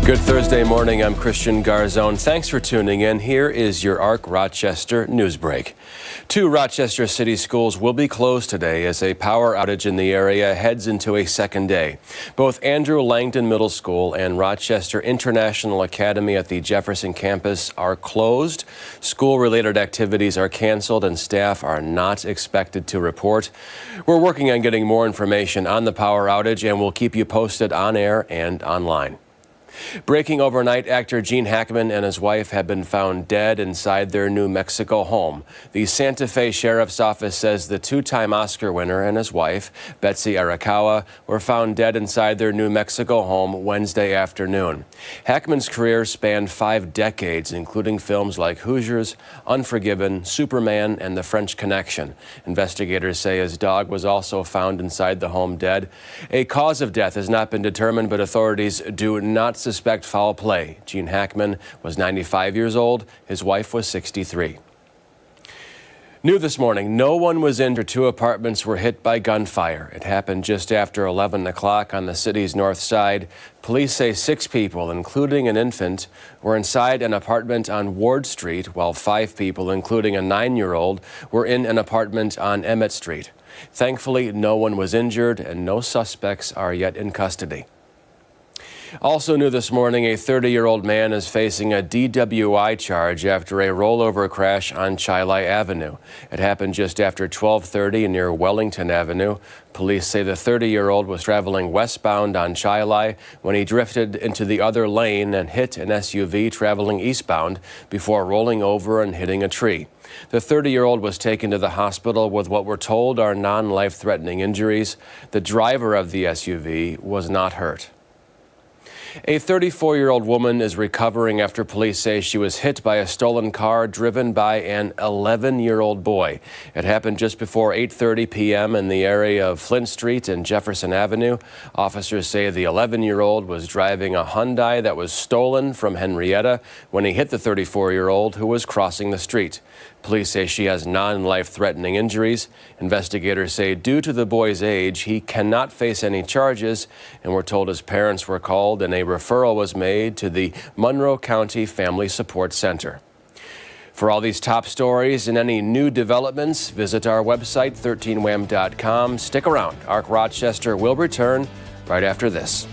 [SPEAKER 4] Good Thursday morning. I'm Christian Garzone. Thanks for tuning in. Here is your ARC Rochester news break. 2 Rochester city schools will be closed today as a power outage in the area heads into a second day. Both Andrew Langdon Middle School and Rochester International Academy at the Jefferson campus are closed. School-related activities are canceled and staff are not expected to report. We're working on getting more information on the power outage and we'll keep you posted on air and online. Breaking overnight, actor Gene Hackman and his wife have been found dead inside their New Mexico home. The Santa Fe Sheriff's Office says the 2-time Oscar winner and his wife, Betsy Arakawa, were found dead inside their New Mexico home Wednesday afternoon. Hackman's career spanned 5 decades, including films like Hoosiers, Unforgiven, Superman, and The French Connection. Investigators say his dog was also found inside the home dead. A cause of death has not been determined, but authorities do not suspect foul play. Gene Hackman was 95 years old. His wife was 63. New this morning, no one was injured. 2 apartments were hit by gunfire. It happened just after 11 o'clock on the city's north side. Police say 6 people, including an infant, were inside an apartment on Ward Street, while 5 people, including a 9-year-old, were in an apartment on Emmett Street. Thankfully, no one was injured and no suspects are yet in custody. Also new this morning, a 30-year-old man is facing a DWI charge after a rollover crash on Chili Avenue. It happened just after 12:30 near Wellington Avenue. Police say the 30-year-old was traveling westbound on Chili when he drifted into the other lane and hit an SUV traveling eastbound before rolling over and hitting a tree. The 30-year-old was taken to the hospital with what we're told are non-life-threatening injuries. The driver of the SUV was not hurt. A 34-year-old woman is recovering after police say she was hit by a stolen car driven by an 11-year-old boy. It happened just before 8:30 p.m. in the area of Flint Street and Jefferson Avenue. Officers say the 11-year-old was driving a Hyundai that was stolen from Henrietta when he hit the 34-year-old who was crossing the street. Police say she has non-life-threatening injuries. Investigators say due to the boy's age, he cannot face any charges, and we're told his parents were called and a referral was made to the Monroe County Family Support Center. For all these top stories and any new developments, visit our website, 13wham.com. Stick around. ARC Rochester will return right after this.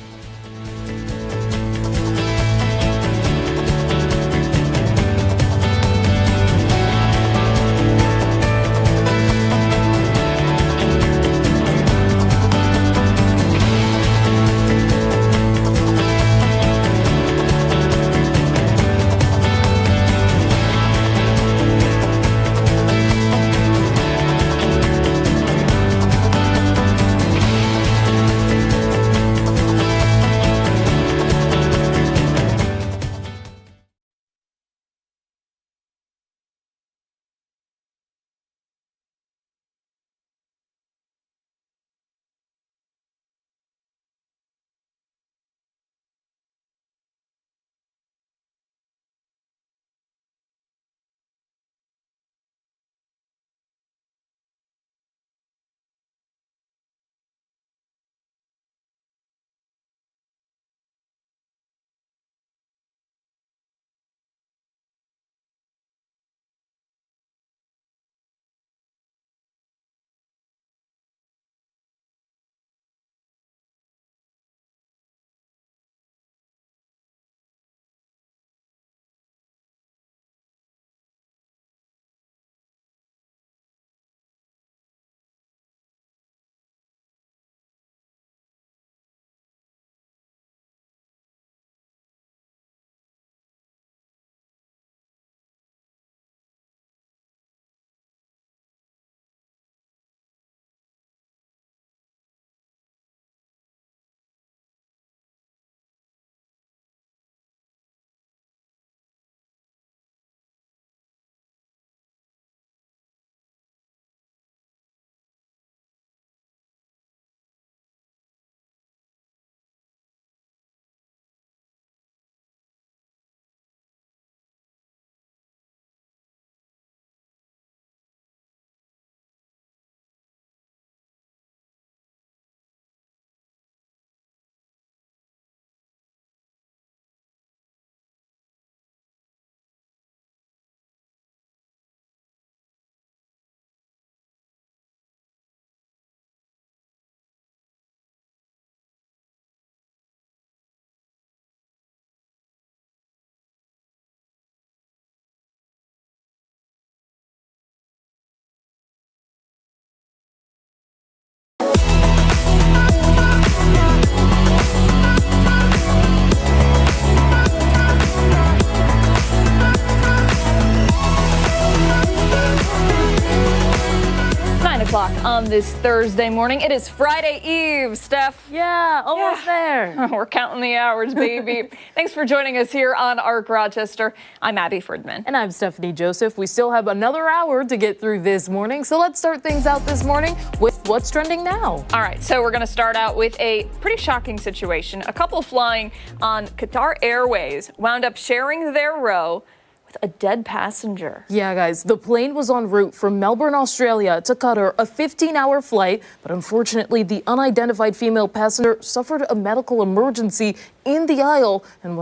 [SPEAKER 1] on this Thursday morning. It is Friday Eve, Steph.
[SPEAKER 2] Yeah, almost there.
[SPEAKER 1] We're counting the hours, baby. Thanks for joining us here on ARC Rochester. I'm Abby Ferdman.
[SPEAKER 2] And I'm Stephanie Joseph. We still have another hour to get through this morning, so let's start things out this morning with what's trending now.
[SPEAKER 1] All right, so we're going to start out with a pretty shocking situation. A couple flying on Qatar Airways wound up sharing their row with a dead passenger.
[SPEAKER 2] Yeah, guys, the plane was en route from Melbourne, Australia to Qatar, a 15-hour flight, but unfortunately the unidentified female passenger suffered a medical emergency in the aisle and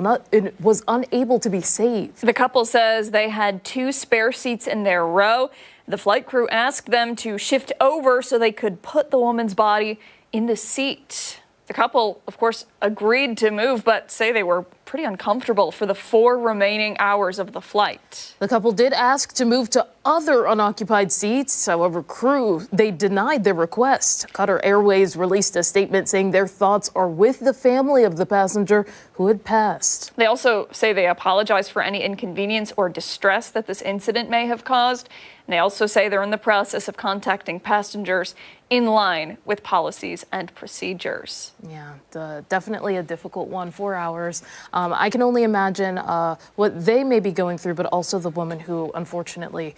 [SPEAKER 2] was unable to be saved.
[SPEAKER 1] The couple says they had 2 spare seats in their row. The flight crew asked them to shift over so they could put the woman's body in the seat. The couple, of course, agreed to move, but say they were pretty uncomfortable for the 4 remaining hours of the flight.
[SPEAKER 2] The couple did ask to move to other unoccupied seats. However, they denied their request. Qatar Airways released a statement saying their thoughts are with the family of the passenger who had passed.
[SPEAKER 1] They also say they apologize for any inconvenience or distress that this incident may have caused. And they also say they're in the process of contacting passengers in line with policies and procedures.
[SPEAKER 2] Yeah, definitely a difficult one, 4 hours. I can only imagine what they may be going through, but also the woman who unfortunately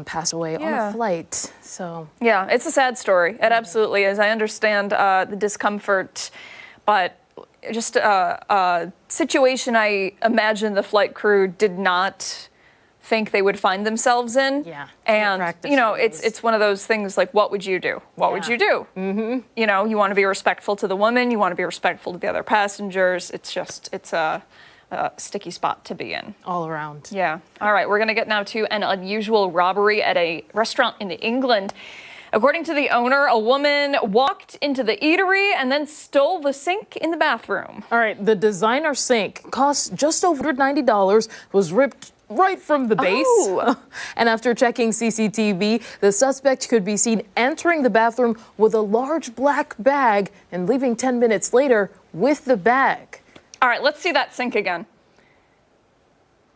[SPEAKER 2] passed away on a flight. So
[SPEAKER 1] yeah, it's a sad story. It absolutely is. I understand the discomfort, but just a situation I imagine the flight crew did not think they would find themselves in.
[SPEAKER 2] Yeah.
[SPEAKER 1] And, you know, it's one of those things like, what would you do? What would you do? Mm-hmm. You know, you want to be respectful to the woman. You want to be respectful to the other passengers. It's a sticky spot to be in.
[SPEAKER 2] All around.
[SPEAKER 1] Yeah. All right. We're going to get now to an unusual robbery at a restaurant in England. According to the owner, a woman walked into the eatery and then stole the sink in the bathroom.
[SPEAKER 2] All right. The designer sink cost just over $90, was ripped right from the base.
[SPEAKER 1] Oh.
[SPEAKER 2] And after checking CCTV, the suspect could be seen entering the bathroom with a large black bag and leaving 10 minutes later with the bag.
[SPEAKER 1] All right, let's see that sink again.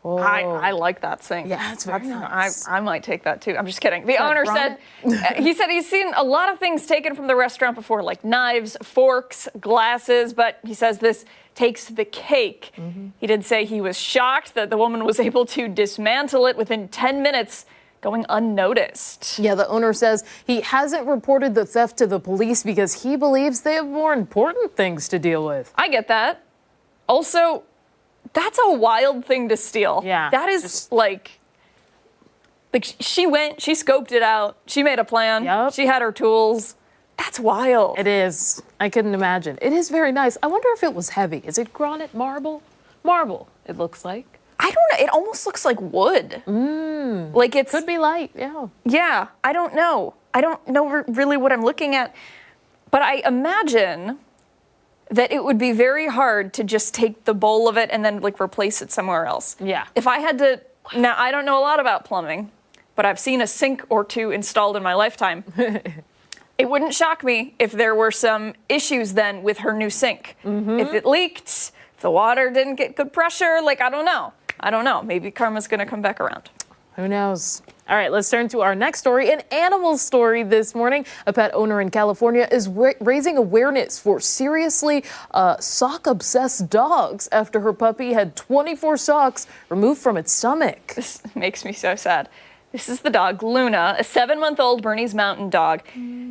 [SPEAKER 2] Oh.
[SPEAKER 1] I like that sink.
[SPEAKER 2] Yeah, it's very nice.
[SPEAKER 1] I might take that too. I'm just kidding. The owner said, he said he's seen a lot of things taken from the restaurant before, like knives, forks, glasses, but he says this takes the cake. Mm-hmm. He did say he was shocked that the woman was able to dismantle it within 10 minutes, going unnoticed.
[SPEAKER 2] Yeah, the owner says he hasn't reported the theft to the police because he believes they have more important things to deal with.
[SPEAKER 1] I get that. Also, that's a wild thing to steal.
[SPEAKER 2] Yeah.
[SPEAKER 1] That is like she went, she scoped it out, she made a plan,
[SPEAKER 2] Yep.
[SPEAKER 1] She had her tools. That's wild.
[SPEAKER 2] It is. I couldn't imagine. It is very nice. I wonder if it was heavy. Is it granite marble? Marble, it looks like.
[SPEAKER 1] I don't know. It almost looks like wood. Like it's...
[SPEAKER 2] Could be light, yeah.
[SPEAKER 1] Yeah, I don't know. I don't know really what I'm looking at. But I imagine that it would be very hard to just take the bowl of it and then like replace it somewhere else.
[SPEAKER 2] Yeah.
[SPEAKER 1] If I had to... Now, I don't know a lot about plumbing, but I've seen a sink or 2 installed in my lifetime. It wouldn't shock me if there were some issues then with her new sink. Mm-hmm. If it leaked, if the water didn't get good pressure, like, I don't know. Maybe karma's going to come back around.
[SPEAKER 2] Who knows? All right, let's turn to our next story, an animal story this morning. A pet owner in California is raising awareness for seriously sock-obsessed dogs after her puppy had 24 socks removed from its stomach.
[SPEAKER 1] This makes me so sad. This is the dog, Luna, a 7-month-old Bernese Mountain dog.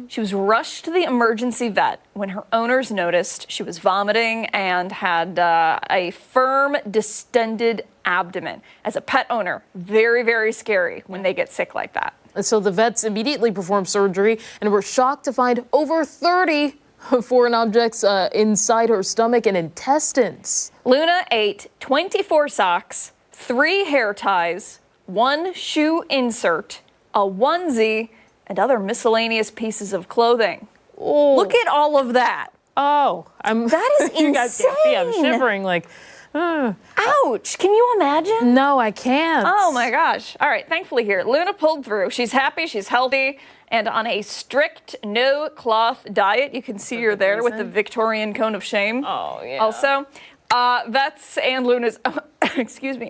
[SPEAKER 1] She was rushed to the emergency vet when her owners noticed she was vomiting and had a firm, distended abdomen. As a pet owner, very, very scary when they get sick like that.
[SPEAKER 2] So the vets immediately performed surgery and were shocked to find over 30 foreign objects inside her stomach and intestines.
[SPEAKER 1] Luna ate 24 socks, 3 hair ties, 1 shoe insert, a onesie, and other miscellaneous pieces of clothing.
[SPEAKER 2] Oh.
[SPEAKER 1] Look at all of that.
[SPEAKER 2] Oh,
[SPEAKER 1] That is
[SPEAKER 2] you guys can't see, I'm
[SPEAKER 1] insane.
[SPEAKER 2] shivering like.
[SPEAKER 1] Ouch. Can you imagine?
[SPEAKER 2] No, I can't.
[SPEAKER 1] Oh my gosh. All right, thankfully here, Luna pulled through. She's happy, she's healthy, and on a strict no-cloth diet. You can see her there with the Victorian cone of shame.
[SPEAKER 2] Oh, yeah.
[SPEAKER 1] Also, vets and Luna's,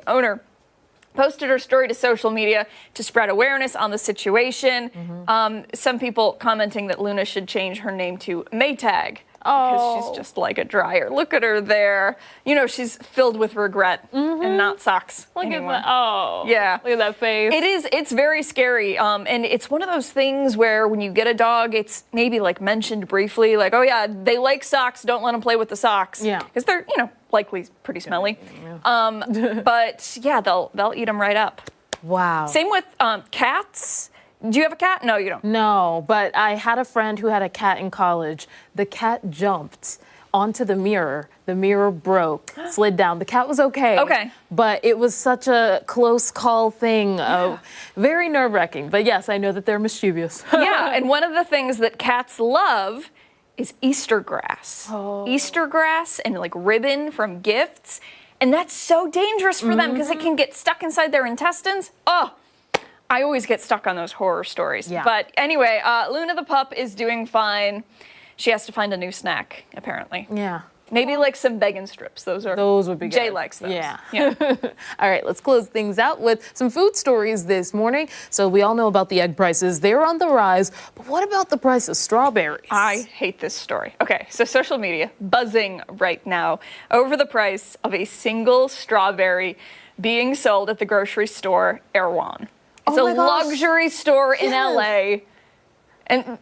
[SPEAKER 1] owner posted her story to social media to spread awareness on the situation. Some people commenting that Luna should change her name to Maytag. Because she's just like a dryer. Look at her there. You know, she's filled with regret and not socks anymore.
[SPEAKER 2] Look at that.
[SPEAKER 1] Yeah.
[SPEAKER 2] Look at that face.
[SPEAKER 1] It's very scary. And it's one of those things where when you get a dog, it's maybe like mentioned briefly, like, oh yeah, they like socks, don't let them play with the socks.
[SPEAKER 2] Yeah.
[SPEAKER 1] Because they're, you know, likely pretty smelly. But yeah, they'll eat them right up.
[SPEAKER 2] Wow.
[SPEAKER 1] Same with cats. Do you have a cat? No, you don't.
[SPEAKER 2] No, but I had a friend who had a cat in college. The cat jumped onto the mirror. The mirror broke, slid down. The cat was okay.
[SPEAKER 1] Okay.
[SPEAKER 2] But it was such a close call thing. Very nerve-wracking. But yes, I know that they're mischievous.
[SPEAKER 1] Yeah, and one of the things that cats love is Easter grass. Easter grass and like ribbon from gifts. And that's so dangerous for them because it can get stuck inside their intestines. I always get stuck on those horror stories.
[SPEAKER 2] Yeah.
[SPEAKER 1] But anyway, Luna the pup is doing fine. She has to find a new snack, apparently.
[SPEAKER 2] Yeah.
[SPEAKER 1] Maybe like some bacon strips. Those would be good. Jay likes those.
[SPEAKER 2] Yeah.
[SPEAKER 1] All
[SPEAKER 2] right, let's close things out with some food stories this morning. So we all know about the egg prices. They're on the rise. But what about the price of strawberries?
[SPEAKER 1] I hate this story. Okay, so social media buzzing right now over the price of a single strawberry being sold at the grocery store Erewhon. It's a luxury store in LA. And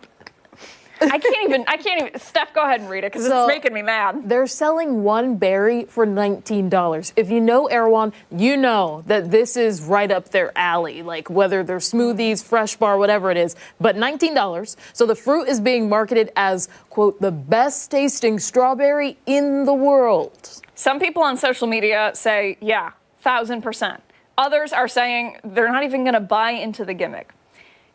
[SPEAKER 1] I can't even, Steph, go ahead and read it because it's making me mad.
[SPEAKER 2] They're selling one berry for $19. If you know Erewhon, you know that this is right up their alley, like whether they're smoothies, fresh bar, whatever it is, but $19. So the fruit is being marketed as, quote, the best tasting strawberry in the world.
[SPEAKER 1] Some people on social media say, yeah, 1,000%. Others are saying they're not even going to buy into the gimmick.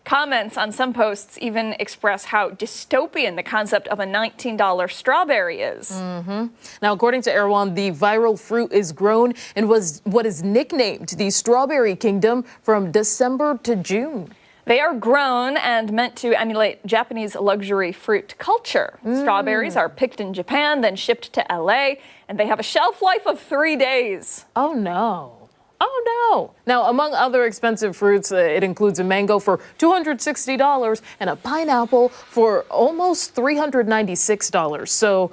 [SPEAKER 1] Comments on some posts even express how dystopian the concept of a $19 strawberry is.
[SPEAKER 2] Now, according to Erewhon, the viral fruit is grown in what is nicknamed the Strawberry Kingdom from December to June.
[SPEAKER 1] They are grown and meant to emulate Japanese luxury fruit culture. Strawberries are picked in Japan, then shipped to LA, and they have a shelf life of 3 days.
[SPEAKER 2] Oh, no. Oh, no. Now, among other expensive fruits, it includes a mango for $260 and a pineapple for almost $396. So,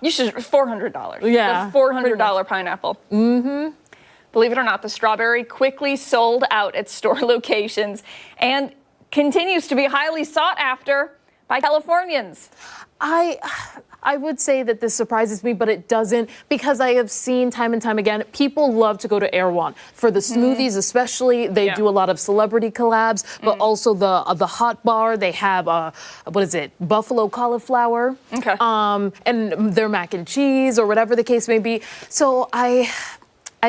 [SPEAKER 1] you should, $400.
[SPEAKER 2] Yeah.
[SPEAKER 1] A $400 pineapple. Believe it or not, the strawberry quickly sold out at store locations and continues to be highly sought after by Californians.
[SPEAKER 2] I would say that this surprises me, but it doesn't, because I have seen time and time again, people love to go to Erewhon for the smoothies, especially. They do a lot of celebrity collabs, but also the hot bar. They have buffalo cauliflower, and their mac and cheese or whatever the case may be. So I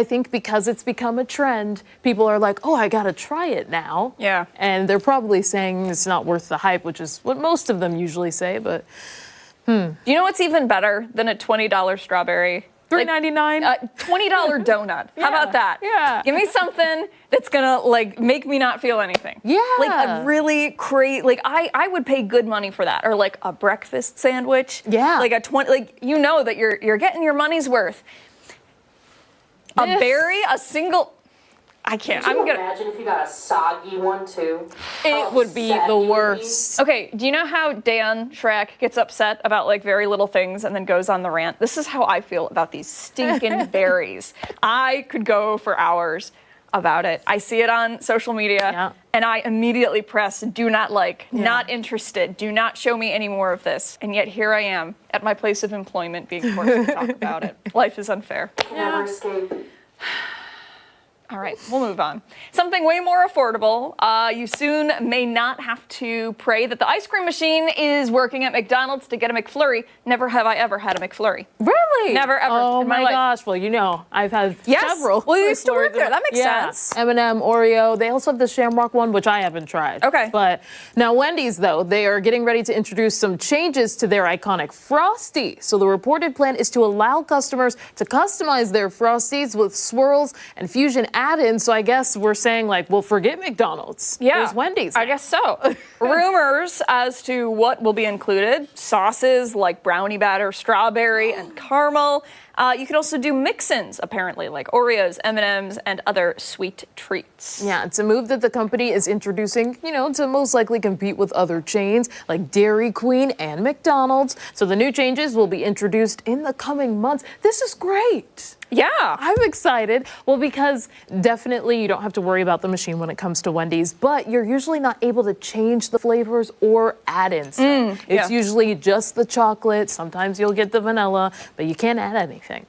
[SPEAKER 2] think because it's become a trend, people are like, oh, I gotta try it now.
[SPEAKER 1] Yeah.
[SPEAKER 2] And they're probably saying it's not worth the hype, which is what most of them usually say, but.
[SPEAKER 1] Do you know what's even better than a $20 strawberry?
[SPEAKER 2] $3.99?
[SPEAKER 1] $20 donut. How about that?
[SPEAKER 2] Yeah.
[SPEAKER 1] Give me something that's gonna like make me not feel anything.
[SPEAKER 2] Yeah.
[SPEAKER 1] Like a really crazy, like I would pay good money for that. Or like a breakfast sandwich.
[SPEAKER 2] Yeah.
[SPEAKER 1] Like a 20, like you know that you're getting your money's worth. A berry, a single, I can't.
[SPEAKER 11] Could you imagine if you got a soggy one too?
[SPEAKER 2] It would be the worst.
[SPEAKER 1] Okay, do you know how Dan Shrek gets upset about like very little things and then goes on the rant? This is how I feel about these stinking berries. I could go for hours about it. I see it on social media and I immediately press do not like, not interested, do not show me any more of this. And yet here I am at my place of employment being forced to talk about it. Life is unfair.
[SPEAKER 11] Never escape.
[SPEAKER 1] All right, we'll move on. Something way more affordable. You soon may not have to pray that the ice cream machine is working at McDonald's to get a McFlurry. Never have I ever had a McFlurry.
[SPEAKER 2] Really?
[SPEAKER 1] Never ever in my life.
[SPEAKER 2] Gosh. Well, you know, I've had several.
[SPEAKER 1] Well, you used to work
[SPEAKER 2] McFlurries.
[SPEAKER 1] there. That makes sense.
[SPEAKER 2] M&M, Oreo. They also have the Shamrock one, which I haven't tried.
[SPEAKER 1] Okay.
[SPEAKER 2] But now Wendy's, though, they are getting ready to introduce some changes to their iconic Frosty. So the reported plan is to allow customers to customize their Frosties with swirls and fusion add-ins. So I guess we're saying, like, well, forget McDonald's.
[SPEAKER 1] Yeah.
[SPEAKER 2] There's Wendy's.
[SPEAKER 1] I guess so. Rumors as to what will be included: sauces like brownie batter, strawberry, and caramel. You can also do mix-ins, apparently, like Oreos, M&Ms, and other sweet treats.
[SPEAKER 2] Yeah, it's a move that the company is introducing, to most likely compete with other chains like Dairy Queen and McDonald's. So the new changes will be introduced in the coming months. This is great.
[SPEAKER 1] Yeah.
[SPEAKER 2] I'm excited. Well, because definitely you don't have to worry about the machine when it comes to Wendy's, but you're usually not able to change the flavors or add in stuff. It's usually just the chocolate. Sometimes you'll get the vanilla, but you can't add anything.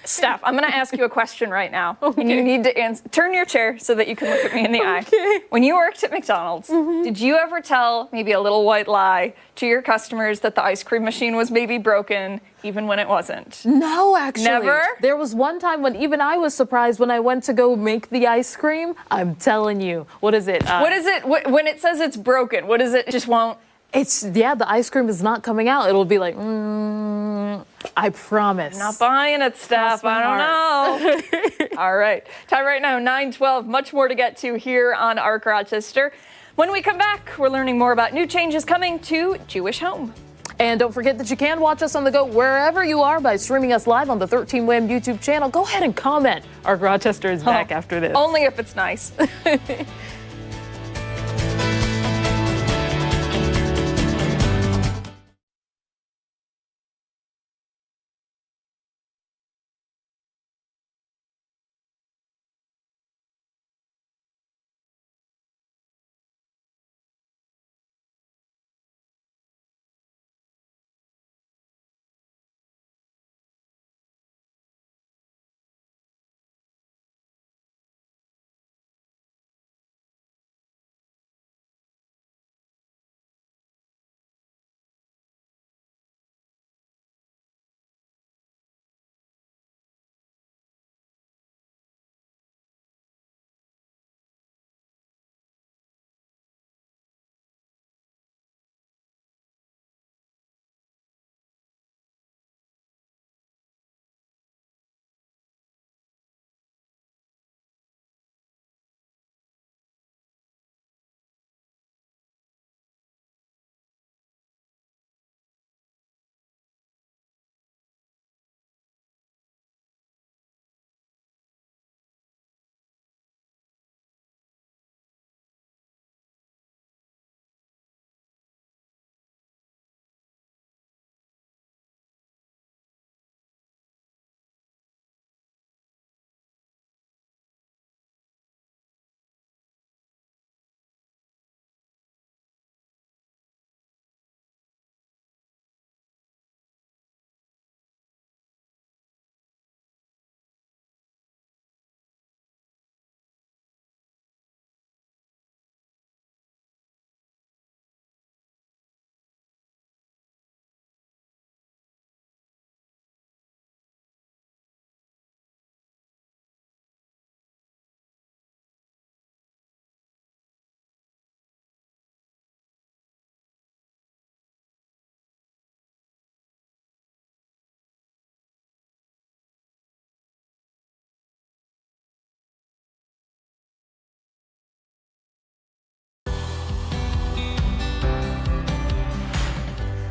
[SPEAKER 1] Steph, I'm going to ask you a question right now. Okay. And you need to turn your chair so that you can look at me in the eye. When you worked at McDonald's, did you ever tell maybe a little white lie to your customers that the ice cream machine was maybe broken, even when it wasn't?
[SPEAKER 2] No, actually.
[SPEAKER 1] Never?
[SPEAKER 2] There was one time when even I was surprised when I went to go make the ice cream. I'm telling you. What is it?
[SPEAKER 1] What is it? When it says it's broken, what is it? It just won't?
[SPEAKER 2] The ice cream is not coming out. It'll be like, I promise.
[SPEAKER 1] I'm not buying it, Steph. I don't know. All right. Time right now, 9:12. Much more to get to here on ARC Rochester. When we come back, we're learning more about new changes coming to Jewish Home.
[SPEAKER 2] And don't forget that you can watch us on the go wherever you are by streaming us live on the 13 WHAM YouTube channel. Go ahead and comment. ARC Rochester is back after this.
[SPEAKER 1] Only if it's nice.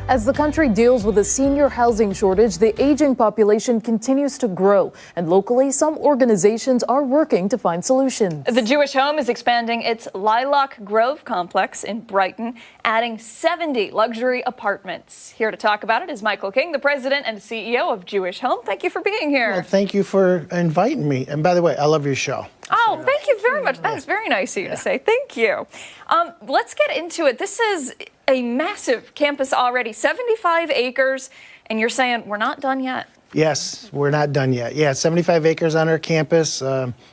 [SPEAKER 2] As the country deals with a senior housing shortage, the aging population continues to grow, and locally, some organizations are working to find solutions.
[SPEAKER 1] The Jewish Home is expanding its Lilac Grove complex in Brighton, adding 70 luxury apartments. Here to talk about it is Michael King, the president and CEO of Jewish Home. Thank you for being here.
[SPEAKER 12] Well, thank you for inviting me. And by the way, I love your show.
[SPEAKER 1] Oh, thank you very much. That's very nice of you to say. Thank you. Let's get into it. This is a massive campus already, 75 acres, and you're saying we're not done yet.
[SPEAKER 12] Yes, we're not done yet. Yeah, 75 acres on our campus,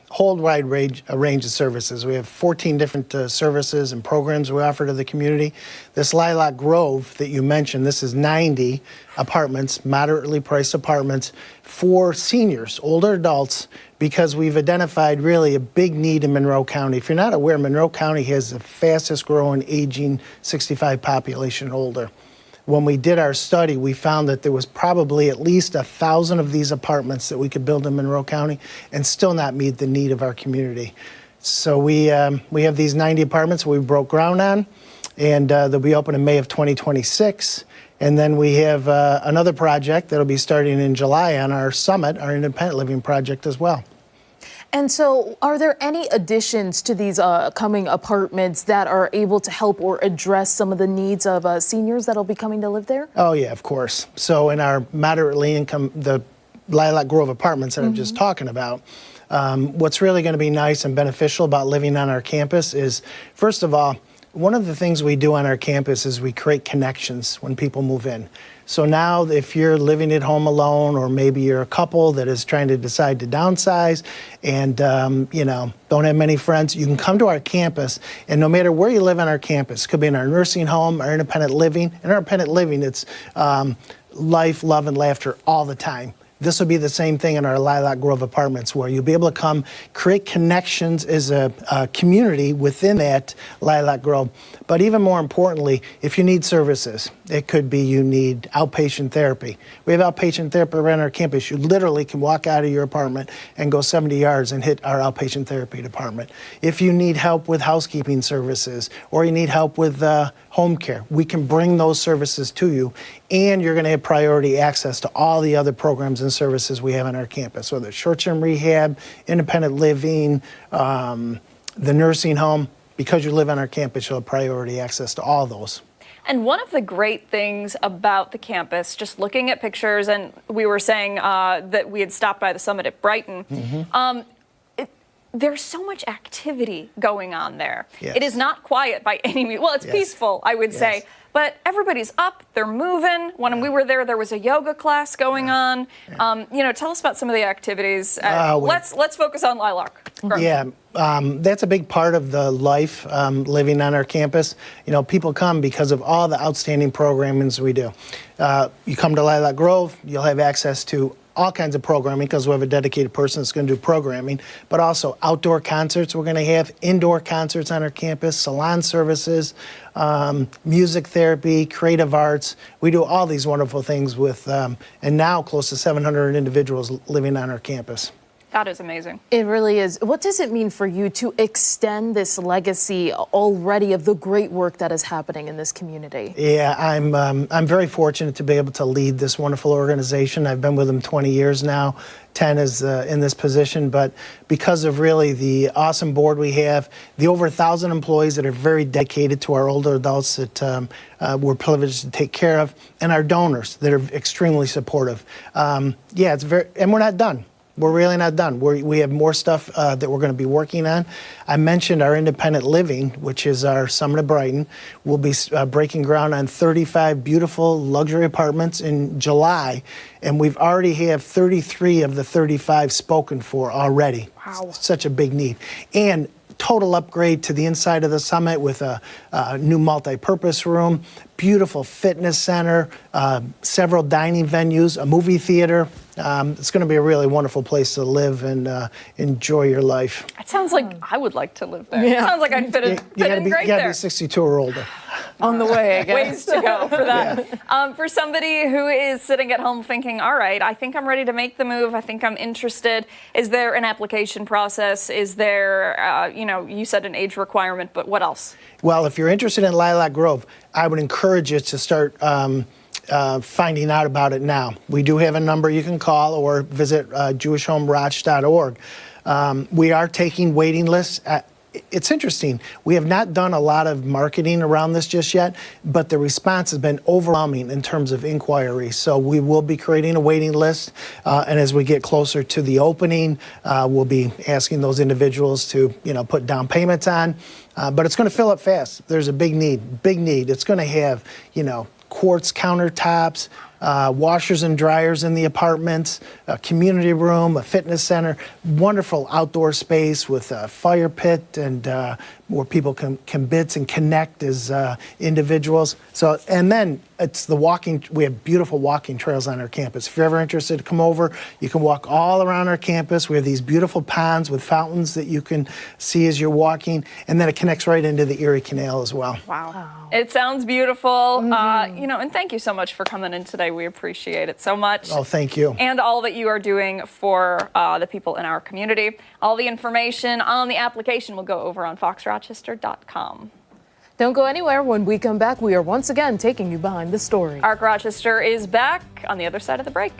[SPEAKER 12] whole wide range of services. We have 14 different services and programs we offer to the community. This Lilac Grove that you mentioned, this is 90 apartments, moderately priced apartments for seniors, older adults, because we've identified really a big need in Monroe County. If you're not aware, Monroe County has the fastest growing aging 65 population and older. When we did our study, we found that there was probably at least 1,000 of these apartments that we could build in Monroe County and still not meet the need of our community. So we have these 90 apartments we broke ground on, and they'll be open in May of 2026. And then we have another project that'll be starting in July on our summit, our independent living project as well.
[SPEAKER 2] And so are there any additions to these coming apartments that are able to help or address some of the needs of seniors that'll be coming to live there?
[SPEAKER 12] Oh, yeah, of course. So in our moderately income, the Lilac Grove apartments that I'm just talking about, what's really going to be nice and beneficial about living on our campus is, first of all, one of the things we do on our campus is we create connections when people move in. So now if you're living at home alone, or maybe you're a couple that is trying to decide to downsize and don't have many friends, you can come to our campus, and no matter where you live on our campus, could be in our nursing home, our independent living. In our independent living, it's life, love, and laughter all the time. This will be the same thing in our Lilac Grove apartments, where you'll be able to come create connections as a community within that Lilac Grove. But even more importantly, if you need services, it could be you need outpatient therapy. We have outpatient therapy around our campus. You literally can walk out of your apartment and go 70 yards and hit our outpatient therapy department. If you need help with housekeeping services, or you need help with home care, we can bring those services to you, and you're going to have priority access to all the other programs and services we have on our campus, whether it's short-term rehab, independent living, the nursing home. Because you live on our campus, you'll have priority access to all those.
[SPEAKER 1] And one of the great things about the campus, just looking at pictures, and we were saying that we had stopped by the summit at Brighton, there's so much activity going on there.
[SPEAKER 12] Yes.
[SPEAKER 1] It is not quiet by any means. Well, it's peaceful, I would say. But everybody's up, they're moving. When we were there was a yoga class going on. Tell us about some of the activities. Let's focus on Lilac.
[SPEAKER 12] Yeah, that's a big part of the life living on our campus. People come because of all the outstanding programmings we do. You come to Lilac Grove, you'll have access to all kinds of programming because we have a dedicated person that's going to do programming, but also outdoor concerts we're going to have, indoor concerts on our campus, salon services, music therapy, creative arts. We do all these wonderful things with, and now close to 700 individuals living on our campus.
[SPEAKER 1] That is amazing.
[SPEAKER 2] It really is. What does it mean for you to extend this legacy already of the great work that is happening in this community?
[SPEAKER 12] Yeah, I'm very fortunate to be able to lead this wonderful organization. I've been with them 20 years now. 10 is in this position, but because of really the awesome board we have, the over 1,000 employees that are very dedicated to our older adults that we're privileged to take care of, and our donors that are extremely supportive. It's very, and we're not done. We're really not done. We have more stuff that we're going to be working on. I mentioned our independent living, which is our summit of Brighton. We'll be breaking ground on 35 beautiful luxury apartments in July, and we've already have 33 of the 35 spoken for already.
[SPEAKER 1] Wow.
[SPEAKER 12] Such a big need. And total upgrade to the inside of the summit with a new multi-purpose room, beautiful fitness center, several dining venues, a movie theater. It's going to be a really wonderful place to live and enjoy your life.
[SPEAKER 1] It sounds like I would like to live there. It sounds like I'd fit in great
[SPEAKER 12] You got to
[SPEAKER 1] there.
[SPEAKER 12] be 62 or older.
[SPEAKER 2] On the way, I guess.
[SPEAKER 1] Ways to go for that. For somebody who is sitting at home thinking, all right, I think I'm ready to make the move. I think I'm interested. Is there an application process? Is there, you said an age requirement, but what else?
[SPEAKER 12] Well, if you're interested in Lilac Grove, I would encourage you to start finding out about it now. We do have a number you can call or visit jewishhomeroch.org. We are taking waiting lists. It's interesting. We have not done a lot of marketing around this just yet, but the response has been overwhelming in terms of inquiry. So we will be creating a waiting list, and as we get closer to the opening, we'll be asking those individuals to, put down payments on. But it's going to fill up fast. There's a big need, big need. It's going to have, quartz countertops, washers and dryers in the apartments, a community room, a fitness center, wonderful outdoor space with a fire pit and where people can bits and connect as individuals. So, and then it's the walking, we have beautiful walking trails on our campus. If you're ever interested to come over, you can walk all around our campus. We have these beautiful ponds with fountains that you can see as you're walking, and then it connects right into the Erie Canal as well.
[SPEAKER 1] Wow. It sounds beautiful. And thank you so much for coming in today. We appreciate it so much.
[SPEAKER 12] Oh, thank you.
[SPEAKER 1] And all that you are doing for the people in our community. All the information on the application will go over on foxrochester.com.
[SPEAKER 2] Don't go anywhere. When we come back, we are once again taking you behind the story.
[SPEAKER 1] ARC Rochester is back on the other side of the break.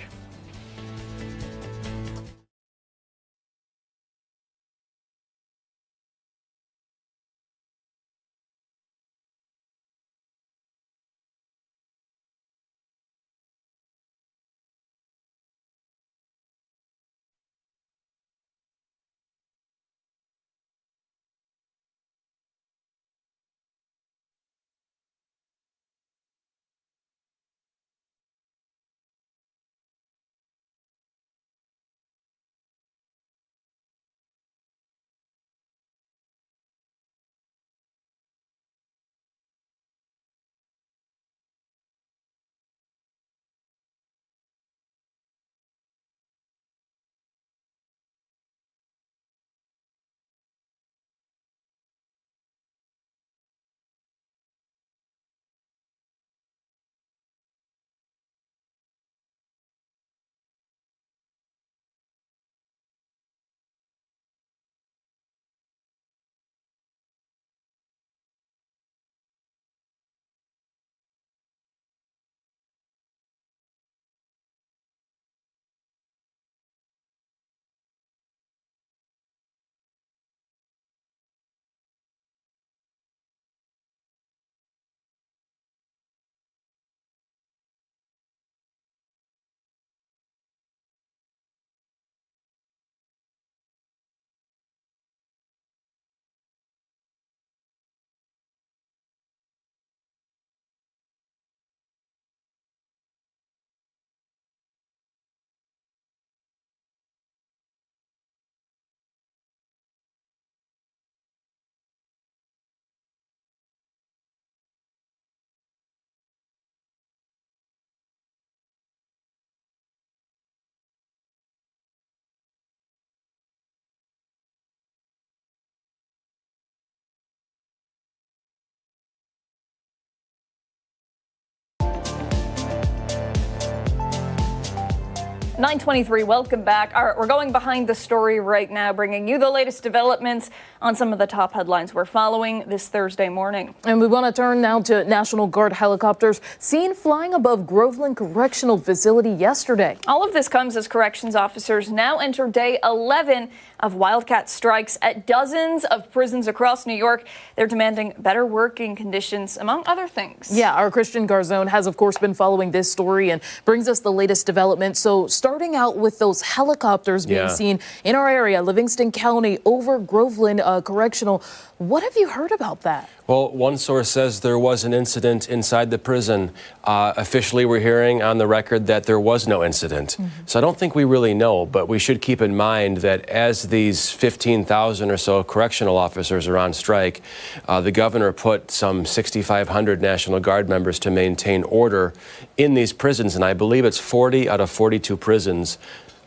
[SPEAKER 1] (9:23). Welcome back. All right, we're going behind the story right now, bringing you the latest developments on some of the top headlines we're following this Thursday morning.
[SPEAKER 2] And we want to turn now to National Guard helicopters seen flying above Groveland Correctional Facility yesterday.
[SPEAKER 1] All of this comes as corrections officers now enter day 11 of wildcat strikes at dozens of prisons across New York. They're demanding better working conditions, among other things.
[SPEAKER 2] Yeah, our Christian Garzone has, of course, been following this story and brings us the latest development. So starting out with those helicopters being seen in our area, Livingston County over Groveland Correctional. What have you heard about that?
[SPEAKER 4] Well, one source says there was an incident inside the prison. Officially, we're hearing on the record that there was no incident. So I don't think we really know, but we should keep in mind that as these 15,000 or so correctional officers are on strike, the governor put some 6,500 National Guard members to maintain order in these prisons, and I believe it's 40 out of 42 prisons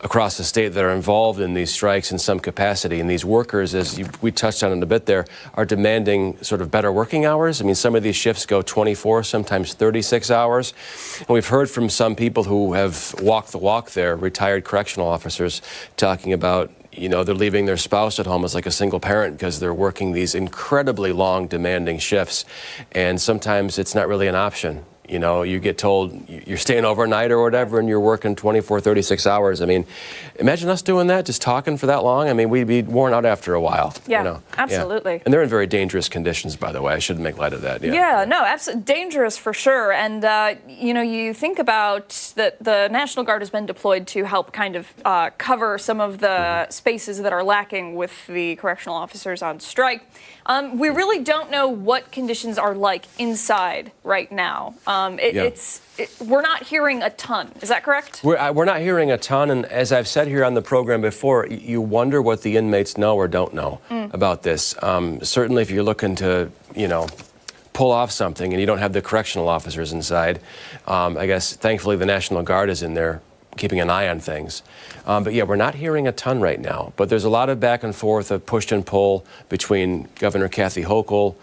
[SPEAKER 4] across the state that are involved in these strikes in some capacity. And these workers, we touched on it a bit there, are demanding sort of better working hours. I mean, some of these shifts go 24, sometimes 36 hours. And we've heard from some people who have walked the walk there, retired correctional officers, talking about, you know, they're leaving their spouse at home as like a single parent because they're working these incredibly long, demanding shifts. And sometimes it's not really an option. You know, you get told you're staying overnight or whatever, and you're working 24, 36 hours. I mean, imagine us doing that, just talking for that long. I mean, we'd be worn out after a while.
[SPEAKER 1] Yeah,
[SPEAKER 4] you know?
[SPEAKER 1] absolutely.
[SPEAKER 4] Yeah. And they're in very dangerous conditions, by the way. I shouldn't make light of that.
[SPEAKER 1] Yeah, no, absolutely dangerous for sure. And, you know, you think about that the National Guard has been deployed to help kind of cover some of the spaces that are lacking with the correctional officers on strike. We really don't know what conditions are like inside right now. We're not hearing a ton. Is that correct?
[SPEAKER 4] We're not hearing a ton, and as I've said here on the program before, you wonder what the inmates know or don't know about this. Certainly, if you're looking to, you know, pull off something and you don't have the correctional officers inside, I guess thankfully the National Guard is in there keeping an eye on things. But yeah, we're not hearing a ton right now. But there's a lot of back and forth of push and pull between Governor Kathy Hochul,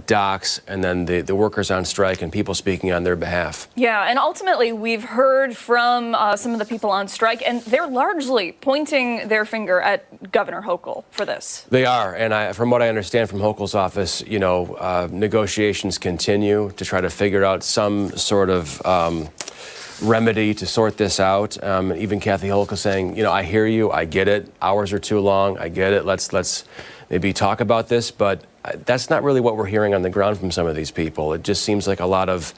[SPEAKER 4] docks, and then the workers on strike and people speaking on their behalf.
[SPEAKER 1] Yeah, and ultimately we've heard from some of the people on strike, and they're largely pointing their finger at Governor Hochul for this.
[SPEAKER 4] They are, and from what I understand from Hochul's office, negotiations continue to try to figure out some sort of remedy to sort this out. Even Kathy Hochul saying, I hear you, I get it. Hours are too long, I get it. Let's maybe talk about this, but that's not really what we're hearing on the ground from some of these people. It just seems like a lot of,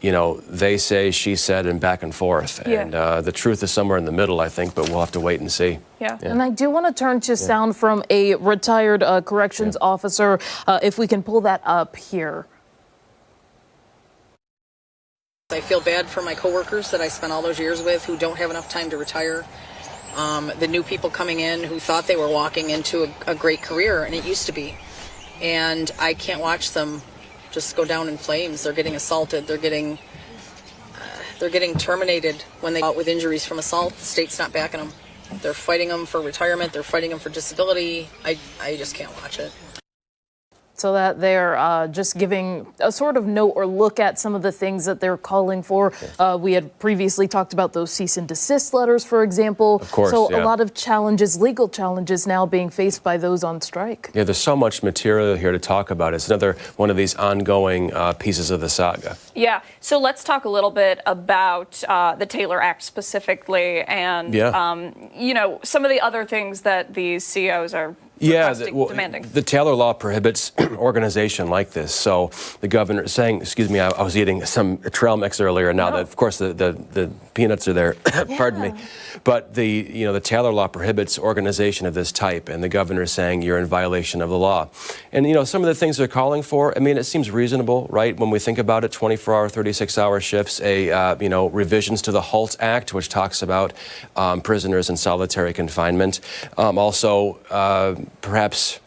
[SPEAKER 4] they say, she said, and back and forth.
[SPEAKER 1] Yeah.
[SPEAKER 4] And the truth is somewhere in the middle, I think, but we'll have to wait and see.
[SPEAKER 1] Yeah.
[SPEAKER 2] And I do want to turn to sound from a retired corrections officer, if we can pull that up here.
[SPEAKER 13] I feel bad for my coworkers that I spent all those years with who don't have enough time to retire. The new people coming in who thought they were walking into a great career, and it used to be. And I can't watch them just go down in flames. They're getting assaulted. They're getting terminated when they go out with injuries from assault. The state's not backing them. They're fighting them for retirement. They're fighting them for disability. I just can't watch it.
[SPEAKER 2] So that they're just giving a sort of note or look at some of the things that they're calling for. We had previously talked about those cease and desist letters, for example.
[SPEAKER 4] Of course,
[SPEAKER 2] so a lot of challenges, legal challenges now being faced by those on strike.
[SPEAKER 4] Yeah, there's so much material here to talk about. It's another one of these ongoing pieces of the saga.
[SPEAKER 1] Yeah, so let's talk a little bit about the Taylor Act specifically and, some of the other things that these CEOs are demanding.
[SPEAKER 4] The Taylor law prohibits organization like this. So the governor is saying, excuse me, I was eating some trail mix earlier. Now, of course, the peanuts are there. Pardon me. But the Taylor law prohibits organization of this type, and the governor is saying you're in violation of the law. And some of the things they're calling for, it seems reasonable, right? When we think about it, 24-hour, 36-hour shifts, revisions to the HALT Act, which talks about prisoners in solitary confinement. Also, perhaps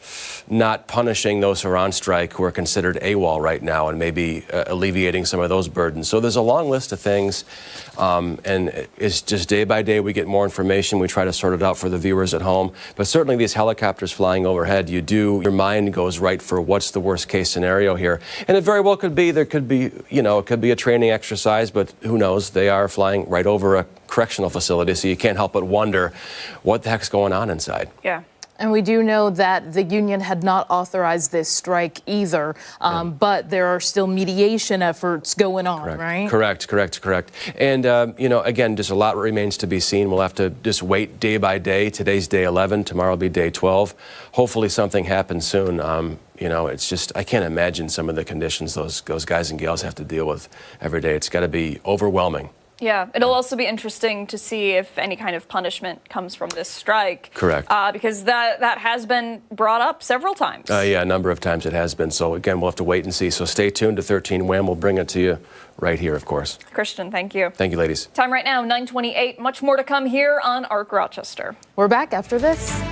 [SPEAKER 4] not punishing those who are on strike who are considered AWOL right now, and maybe alleviating some of those burdens. So there's a long list of things, and it's just day by day we get more information. We try to sort it out for the viewers at home. But certainly these helicopters flying overhead, your mind goes right for what's the worst case scenario here. And it very well could be, it could be a training exercise, but who knows? They are flying right over a correctional facility, so you can't help but wonder what the heck's going on inside.
[SPEAKER 1] Yeah.
[SPEAKER 2] And we do know that the union had not authorized this strike either, but there are still mediation efforts going on, right?
[SPEAKER 4] Correct. And, again, just a lot remains to be seen. We'll have to just wait day by day. Today's day 11. Tomorrow will be day 12. Hopefully something happens soon. It's just, I can't imagine some of the conditions those guys and gals have to deal with every day. It's got to be overwhelming.
[SPEAKER 1] Yeah, it'll also be interesting to see if any kind of punishment comes from this strike.
[SPEAKER 4] Correct.
[SPEAKER 1] Because that has been brought up several times.
[SPEAKER 4] Yeah, a number of times it has been. So, again, we'll have to wait and see. So stay tuned to 13 Wham. We'll bring it to you right here, of course.
[SPEAKER 1] Christian, thank you.
[SPEAKER 4] Thank you, ladies.
[SPEAKER 1] Time right now, 9:28. Much more to come here on ARC Rochester.
[SPEAKER 2] We're back after this.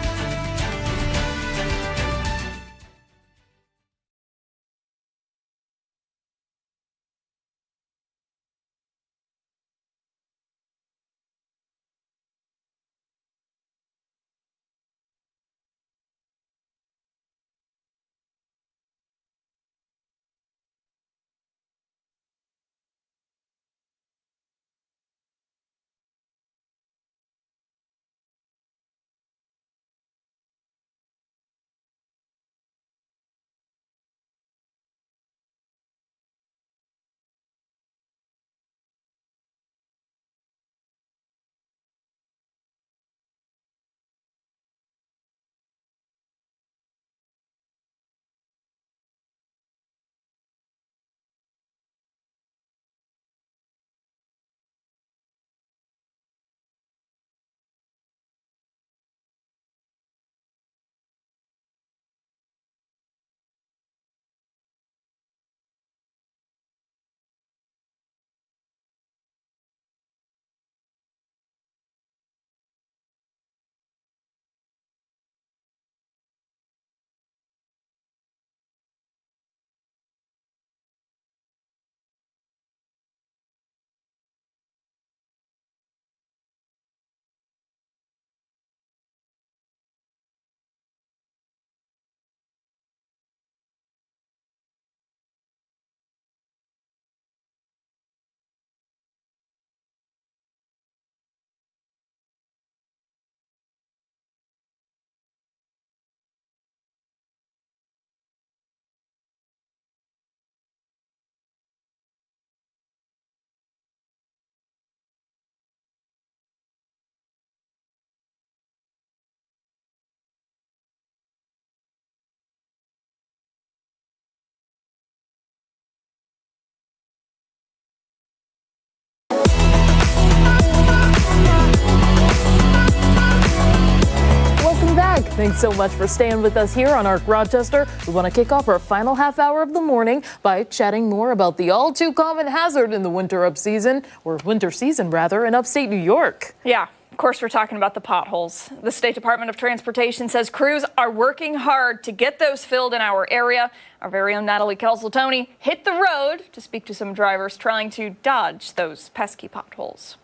[SPEAKER 2] Thanks so much for staying with us here on Arc Rochester. We want to kick off our final half hour of the morning by chatting more about the all too common hazard in the winter season in upstate New York.
[SPEAKER 1] Yeah. Of course, we're talking about the potholes. The State Department of Transportation says crews are working hard to get those filled in our area. Our very own Natalie Kelsel-Tony hit the road to speak to some drivers trying to dodge those pesky potholes.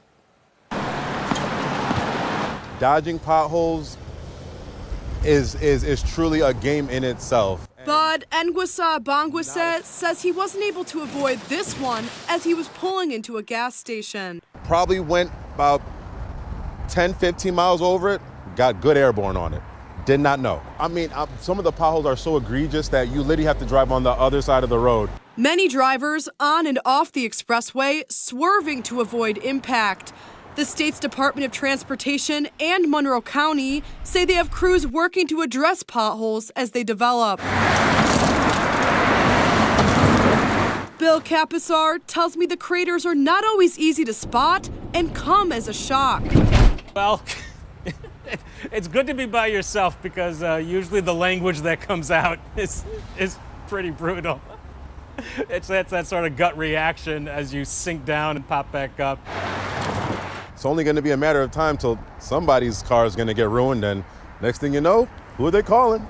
[SPEAKER 14] Dodging potholes is truly a game in itself.
[SPEAKER 15] But Nguasa Bangwase says he wasn't able to avoid this one as he was pulling into a gas station.
[SPEAKER 14] Probably went about 10, 15 miles over it, got good airborne on it. Did not know. I mean, some of the potholes are so egregious that you literally have to drive on the other side of the road.
[SPEAKER 15] Many drivers on and off the expressway swerving to avoid impact. The state's Department of Transportation and Monroe County say they have crews working to address potholes as they develop. Bill Capisar tells me the craters are not always easy to spot and come as a shock.
[SPEAKER 16] Well, it's good to be by yourself because usually the language that comes out is pretty brutal. It's that sort of gut reaction as you sink down and pop back up.
[SPEAKER 14] It's only going to be a matter of time till somebody's car is going to get ruined, and next thing you know, who are they calling?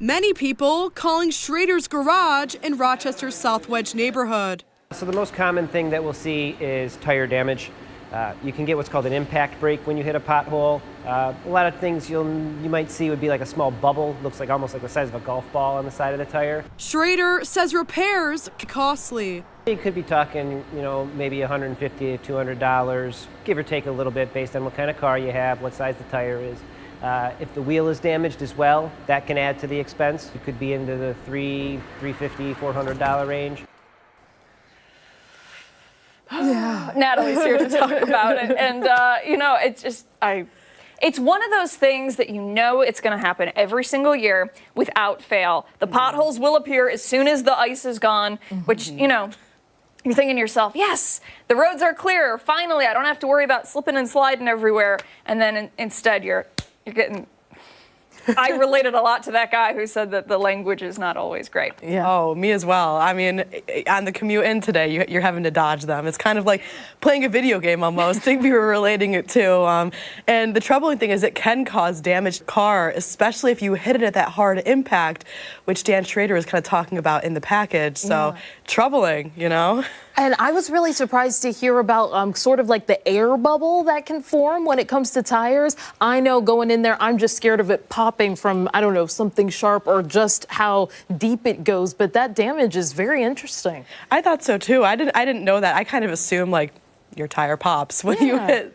[SPEAKER 15] Many people calling Schrader's Garage in Rochester's South Wedge neighborhood.
[SPEAKER 17] So the most common thing that we'll see is tire damage. You can get what's called an impact break when you hit a pothole. A lot of things you might see would be like a small bubble, looks like almost like the size of a golf ball on the side of the tire.
[SPEAKER 15] Schrader says repairs are costly.
[SPEAKER 17] You could be talking, maybe $150 to $200, give or take a little bit based on what kind of car you have, what size the tire is. If the wheel is damaged as well, that can add to the expense. You could be into the $350, $400 range.
[SPEAKER 1] Yeah. Natalie's here to talk about it. And, it's one of those things that it's going to happen every single year without fail. The potholes will appear as soon as the ice is gone, which, you're thinking to yourself, yes, the roads are clear. Finally, I don't have to worry about slipping and sliding everywhere. And then instead you're getting... I related a lot to that guy who said that the language is not always great.
[SPEAKER 18] Yeah. Oh, me as well. I mean, on the commute in today, you're having to dodge them. It's kind of like playing a video game almost. I think we were relating it to. And the troubling thing is it can cause damage to the car, especially if you hit it at that hard impact, which Dan Schrader is kind of talking about in the package. So troubling,
[SPEAKER 2] And I was really surprised to hear about sort of like the air bubble that can form when it comes to tires. I know going in there, I'm just scared of it popping from, I don't know, something sharp or just how deep it goes. But that damage is very interesting.
[SPEAKER 18] I thought so too. I didn't know that. I kind of assumed like your tire pops when you hit,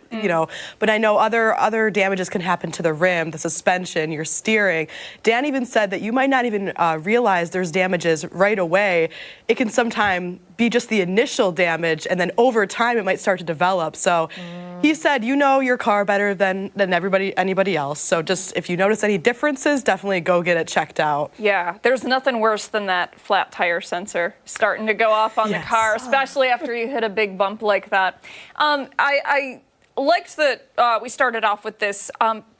[SPEAKER 18] but I know other damages can happen to the rim, the suspension, your steering. Dan even said that you might not even realize there's damages right away. It can sometimes be just the initial damage, and then over time it might start to develop. So he said, your car better than anybody else. So just if you notice any differences, definitely go get it checked out.
[SPEAKER 1] Yeah, there's nothing worse than that flat tire sensor starting to go off on the car, especially after you hit a big bump like that. I liked that we started off with this.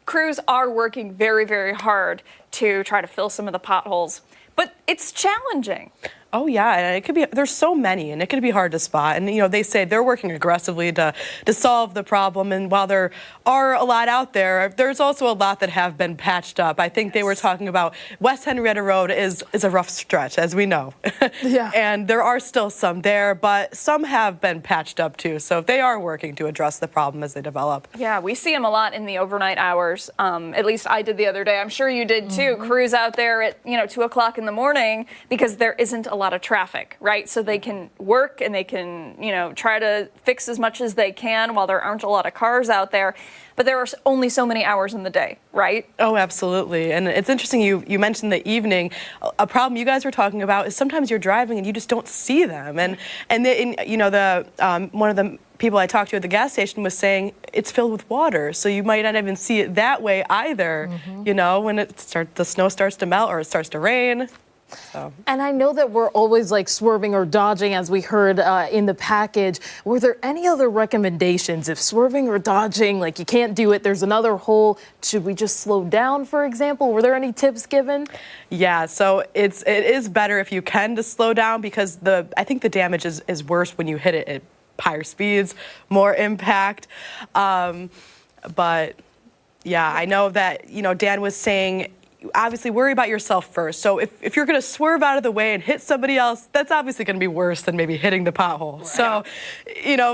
[SPEAKER 1] Crews are working very, very hard to try to fill some of the potholes, but it's challenging.
[SPEAKER 18] Oh yeah, and it could be. There's so many, and it could be hard to spot. And they say they're working aggressively to solve the problem. And while there are a lot out there, there's also a lot that have been patched up. I think they were talking about West Henrietta Road is a rough stretch, as we know. Yeah. And there are still some there, but some have been patched up too. So they are working to address the problem as they develop.
[SPEAKER 1] Yeah, we see them a lot in the overnight hours. At least I did the other day. I'm sure you did too. Crews out there at 2 o'clock in the morning because there isn't a lot of traffic, right? So they can work and they can, try to fix as much as they can while there aren't a lot of cars out there. But there are only so many hours in the day, right?
[SPEAKER 18] Oh, absolutely. And it's interesting you mentioned the evening. A problem you guys were talking about is sometimes you're driving and you just don't see them. And one of the people I talked to at the gas station was saying it's filled with water, so you might not even see it that way either. When the snow starts to melt or it starts to rain. So.
[SPEAKER 2] And I know that we're always like swerving or dodging, as we heard in the package. Were there any other recommendations? If swerving or dodging, like you can't do it, there's another hole, should we just slow down, for example? Were there any tips given?
[SPEAKER 18] Yeah, so it is better if you can to slow down, because I think the damage is worse when you hit it at higher speeds, more impact. But yeah, I know that, Dan was saying, obviously worry about yourself first. So if you're going to swerve out of the way and hit somebody else, that's obviously going to be worse than maybe hitting the pothole. Right. So,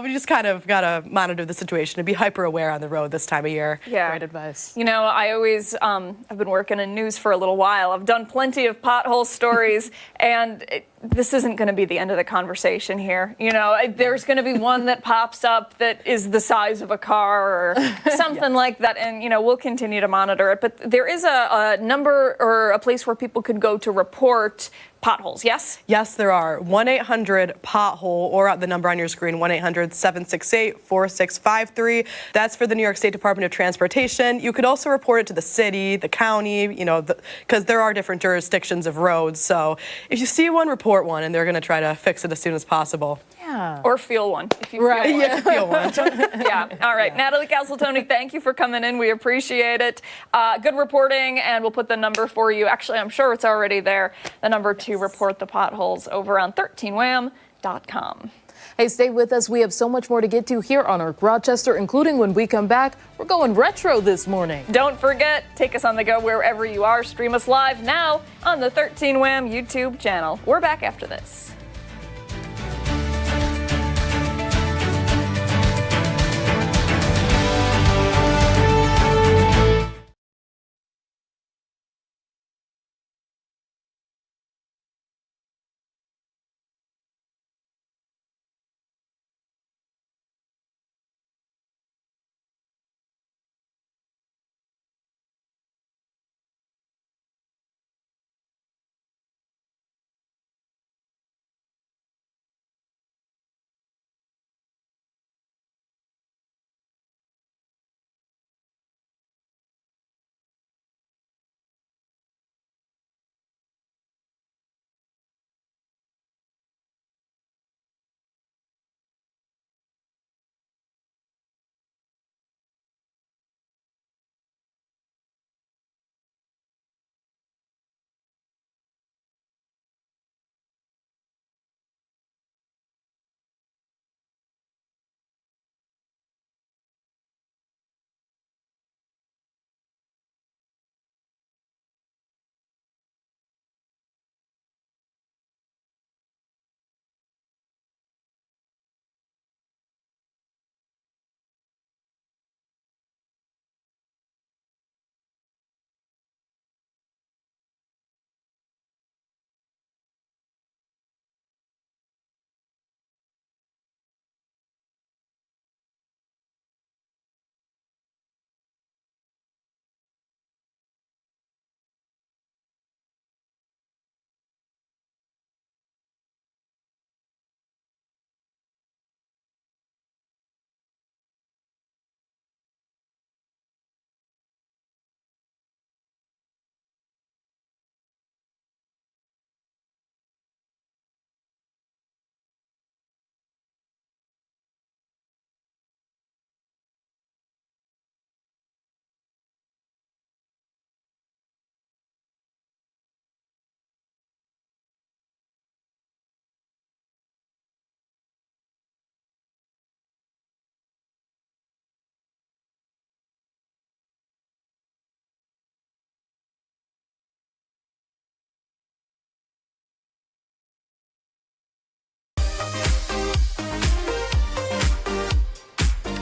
[SPEAKER 18] we just kind of got to monitor the situation and be hyper aware on the road this time of year.
[SPEAKER 1] Yeah.
[SPEAKER 2] Great advice.
[SPEAKER 1] I always, I've been working in news for a little while. I've done plenty of pothole stories, and this isn't going to be the end of the conversation here. There's going to be one that pops up that is the size of a car or something like that, and, we'll continue to monitor it. But there is a number or a place where people could go to report potholes, yes?
[SPEAKER 18] Yes, there are. 1-800-POTHOLE, or the number on your screen, 1-800-768-4653. That's for the New York State Department of Transportation. You could also report it to the city, the county, because there are different jurisdictions of roads. So if you see one, report one, and they're going to try to fix it as soon as possible.
[SPEAKER 2] Yeah.
[SPEAKER 1] Or feel one, if you
[SPEAKER 18] right.
[SPEAKER 1] feel one.
[SPEAKER 18] Yeah, feel one.
[SPEAKER 1] Yeah. All right. Yeah. Natalie Castle-Tony, thank you for coming in. We appreciate it. Good reporting, and we'll put the number for you. Actually, I'm sure it's already there. The number to report the potholes over on 13wham.com.
[SPEAKER 2] Hey, stay with us. We have so much more to get to here on Arc Rochester, including when we come back, we're going retro this morning.
[SPEAKER 1] Don't forget, take us on the go wherever you are. Stream us live now on the 13 Wham YouTube channel. We're back after this.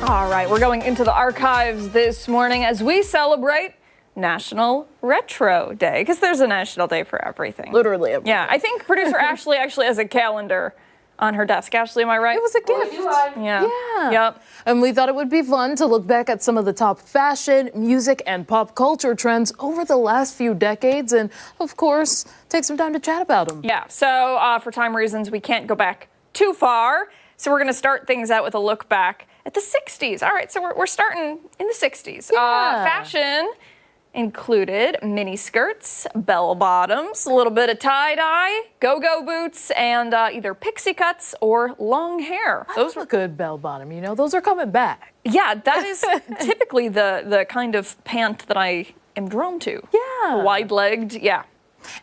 [SPEAKER 1] All right, we're going into the archives this morning as we celebrate National Retro Day, because there's a national day for everything.
[SPEAKER 2] Literally everything.
[SPEAKER 1] Yeah, I think producer Ashley actually has a calendar on her desk. Ashley, am I right?
[SPEAKER 2] It was a gift.
[SPEAKER 1] Yeah. Yep.
[SPEAKER 2] And we thought it would be fun to look back at some of the top fashion, music, and pop culture trends over the last few decades, and of course, take some time to chat about them.
[SPEAKER 1] Yeah, so for time reasons, we can't go back too far. So we're going to start things out with a look back at the 60s. All right, so we're starting in the 60s.
[SPEAKER 2] Yeah.
[SPEAKER 1] Fashion included mini skirts, bell bottoms, a little bit of tie-dye, go-go boots, and either pixie cuts or long hair.
[SPEAKER 2] Those were good bell bottom, you know, those are coming back.
[SPEAKER 1] Yeah, that is typically the kind of pant that I am drawn to.
[SPEAKER 2] Yeah.
[SPEAKER 1] Wide-legged, yeah.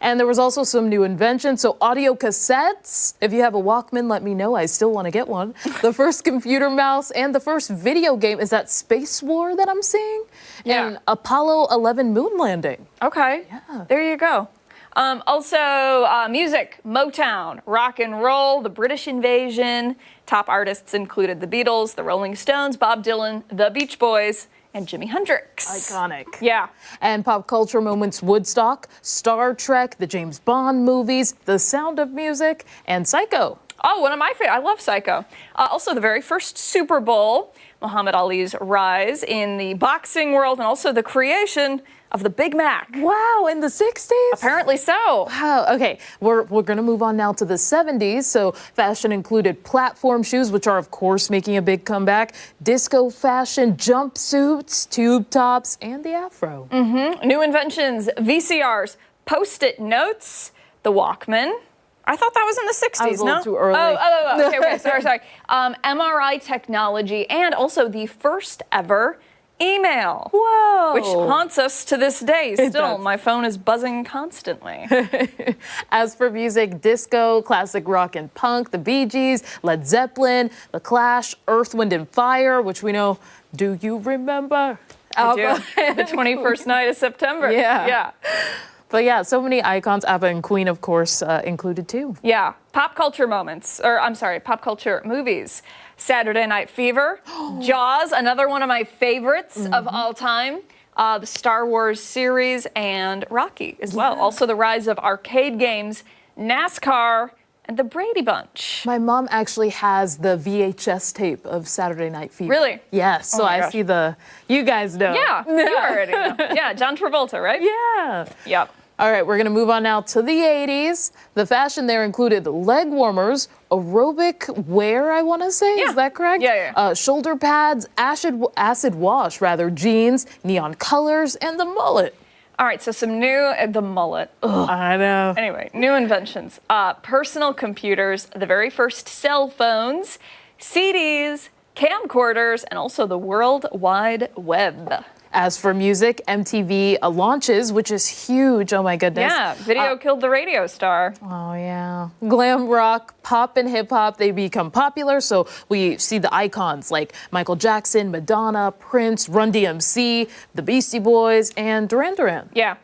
[SPEAKER 2] And there was also some new inventions. So audio cassettes. If you have a Walkman, let me know. I still want to get one. The first computer mouse and the first video game is that Space War that I'm seeing.
[SPEAKER 1] Yeah.
[SPEAKER 2] And Apollo 11 moon landing.
[SPEAKER 1] Okay. Yeah. There you go. Also, music, Motown, rock and roll, the British invasion. Top artists included the Beatles, the Rolling Stones, Bob Dylan, the Beach Boys, and Jimi Hendrix.
[SPEAKER 2] Iconic.
[SPEAKER 1] Yeah.
[SPEAKER 2] And pop culture moments, Woodstock, Star Trek, the James Bond movies, The Sound of Music, and Psycho.
[SPEAKER 1] Oh, one of my favorites. I love Psycho. Also, the very first Super Bowl, Muhammad Ali's rise in the boxing world, and also the creation of the Big Mac.
[SPEAKER 2] Wow, in the 60s?
[SPEAKER 1] Apparently so.
[SPEAKER 2] Wow, okay. We're going to move on now to the 70s. So fashion included platform shoes, which are, of course, making a big comeback, disco fashion, jumpsuits, tube tops, and the afro.
[SPEAKER 1] Mm-hmm. New inventions, VCRs, Post-it notes, the Walkman. I thought that was in the 60s,
[SPEAKER 2] I was a little
[SPEAKER 1] no?
[SPEAKER 2] too early.
[SPEAKER 1] Oh, okay, sorry. MRI technology, and also the first ever email.
[SPEAKER 2] Whoa.
[SPEAKER 1] Which haunts us to this day.
[SPEAKER 2] It
[SPEAKER 1] Still,
[SPEAKER 2] does.
[SPEAKER 1] my phone is buzzing constantly.
[SPEAKER 2] As for music, disco, classic rock and punk, the Bee Gees, Led Zeppelin, The Clash, Earth, Wind and Fire, which we know, do you remember?
[SPEAKER 1] I do. The 21st night of September.
[SPEAKER 2] Yeah. But yeah, so many icons. ABBA and Queen, of course, included too.
[SPEAKER 1] Yeah. Pop culture moments, pop culture movies. Saturday Night Fever, Jaws, another one of my favorites of all time. The Star Wars series, and Rocky as well. Also the rise of arcade games, NASCAR, and the Brady Bunch.
[SPEAKER 2] My mom actually has the VHS tape of Saturday Night Fever.
[SPEAKER 1] Really?
[SPEAKER 2] Yes, so I see you guys know.
[SPEAKER 1] Yeah, you already know. Yeah, John Travolta, right?
[SPEAKER 2] Yeah.
[SPEAKER 1] Yep.
[SPEAKER 2] All right, we're going to move on now to the 80s. The fashion there included leg warmers, aerobic wear, I want to say.
[SPEAKER 1] Yeah.
[SPEAKER 2] Is that correct?
[SPEAKER 1] Yeah.
[SPEAKER 2] Shoulder pads, acid wash, jeans, neon colors, and the mullet.
[SPEAKER 1] All right, so some new, the mullet.
[SPEAKER 2] Ugh, I know.
[SPEAKER 1] Anyway, new inventions. Personal computers, the very first cell phones, CDs, camcorders, and also the World Wide Web.
[SPEAKER 2] As for music, MTV launches, which is huge. Oh my goodness.
[SPEAKER 1] Yeah, video killed the radio star.
[SPEAKER 2] Oh yeah. Glam rock, pop, and hip hop, they become popular. So we see the icons like Michael Jackson, Madonna, Prince, Run DMC, the Beastie Boys, and Duran Duran.
[SPEAKER 1] Yeah.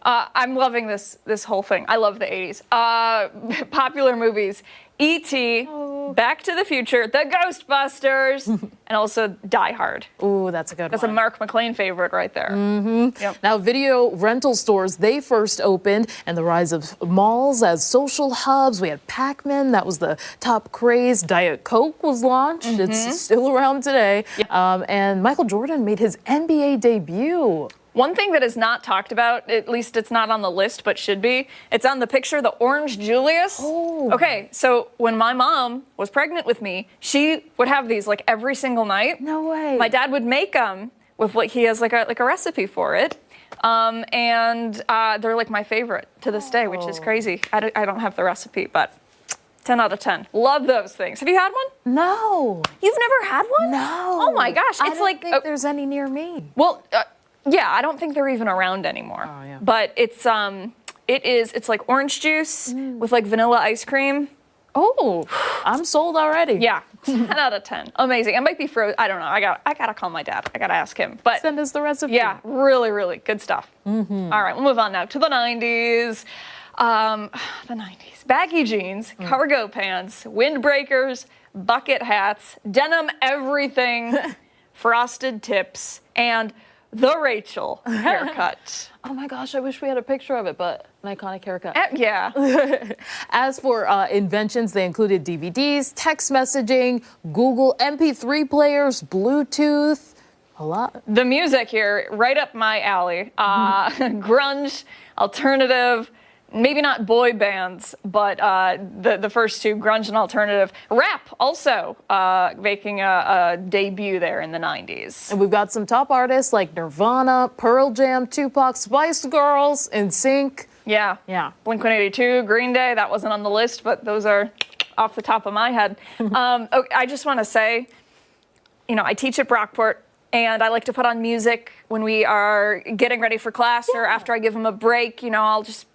[SPEAKER 1] I'm loving this whole thing. I love the 80s. Popular movies, E.T., Back to the Future, The Ghostbusters, and also Die Hard.
[SPEAKER 2] Ooh, that's a good one.
[SPEAKER 1] That's a Mark McLean favorite right there.
[SPEAKER 2] Mm-hmm.
[SPEAKER 1] Yep.
[SPEAKER 2] Now, video rental stores, they first opened, and the rise of malls as social hubs. We had Pac-Man, that was the top craze. Diet Coke was launched. It's still around today. And Michael Jordan made his NBA debut.
[SPEAKER 1] One thing that is not talked about, at least it's not on the list, but should be, it's on the picture, the Orange Julius.
[SPEAKER 2] Oh.
[SPEAKER 1] Okay, so when my mom was pregnant with me, she would have these like every single night.
[SPEAKER 2] No way.
[SPEAKER 1] My dad would make them with what he has like a recipe for it. And they're like my favorite to this day, which is crazy. I don't have the recipe, but 10 out of 10. Love those things. Have you had one?
[SPEAKER 2] No.
[SPEAKER 1] You've never had one?
[SPEAKER 2] No.
[SPEAKER 1] Oh my gosh.
[SPEAKER 2] I
[SPEAKER 1] It's
[SPEAKER 2] don't
[SPEAKER 1] like
[SPEAKER 2] think there's any near me.
[SPEAKER 1] Well, yeah, I don't think they're even around anymore.
[SPEAKER 2] Oh, yeah.
[SPEAKER 1] But it's like orange juice with like vanilla ice cream.
[SPEAKER 2] Oh, I'm sold already.
[SPEAKER 1] Yeah, 10 out of 10. Amazing. It might be frozen. I don't know. I gotta call my dad. I gotta ask him. But
[SPEAKER 2] send us the recipe.
[SPEAKER 1] Yeah, really, really good stuff. All right, we'll move on now to the 90s. The 90s. Baggy jeans, cargo pants, windbreakers, bucket hats, denim everything, frosted tips, and the Rachel haircut.
[SPEAKER 2] Oh my gosh, I wish we had a picture of it, but an iconic haircut.
[SPEAKER 1] Yeah.
[SPEAKER 2] As for inventions, they included DVDs, text messaging, Google MP3 players, Bluetooth, a lot.
[SPEAKER 1] The music here, right up my alley. Grunge, alternative, maybe not boy bands, but the first two, grunge and alternative. Rap also making a debut there in the 90s.
[SPEAKER 2] And we've got some top artists like Nirvana, Pearl Jam, Tupac, Spice Girls, NSYNC.
[SPEAKER 1] Yeah. Blink-182, Green Day, that wasn't on the list, but those are off the top of my head. I just want to say, I teach at Brockport, and I like to put on music when we are getting ready for class or after I give them a break. I'll just,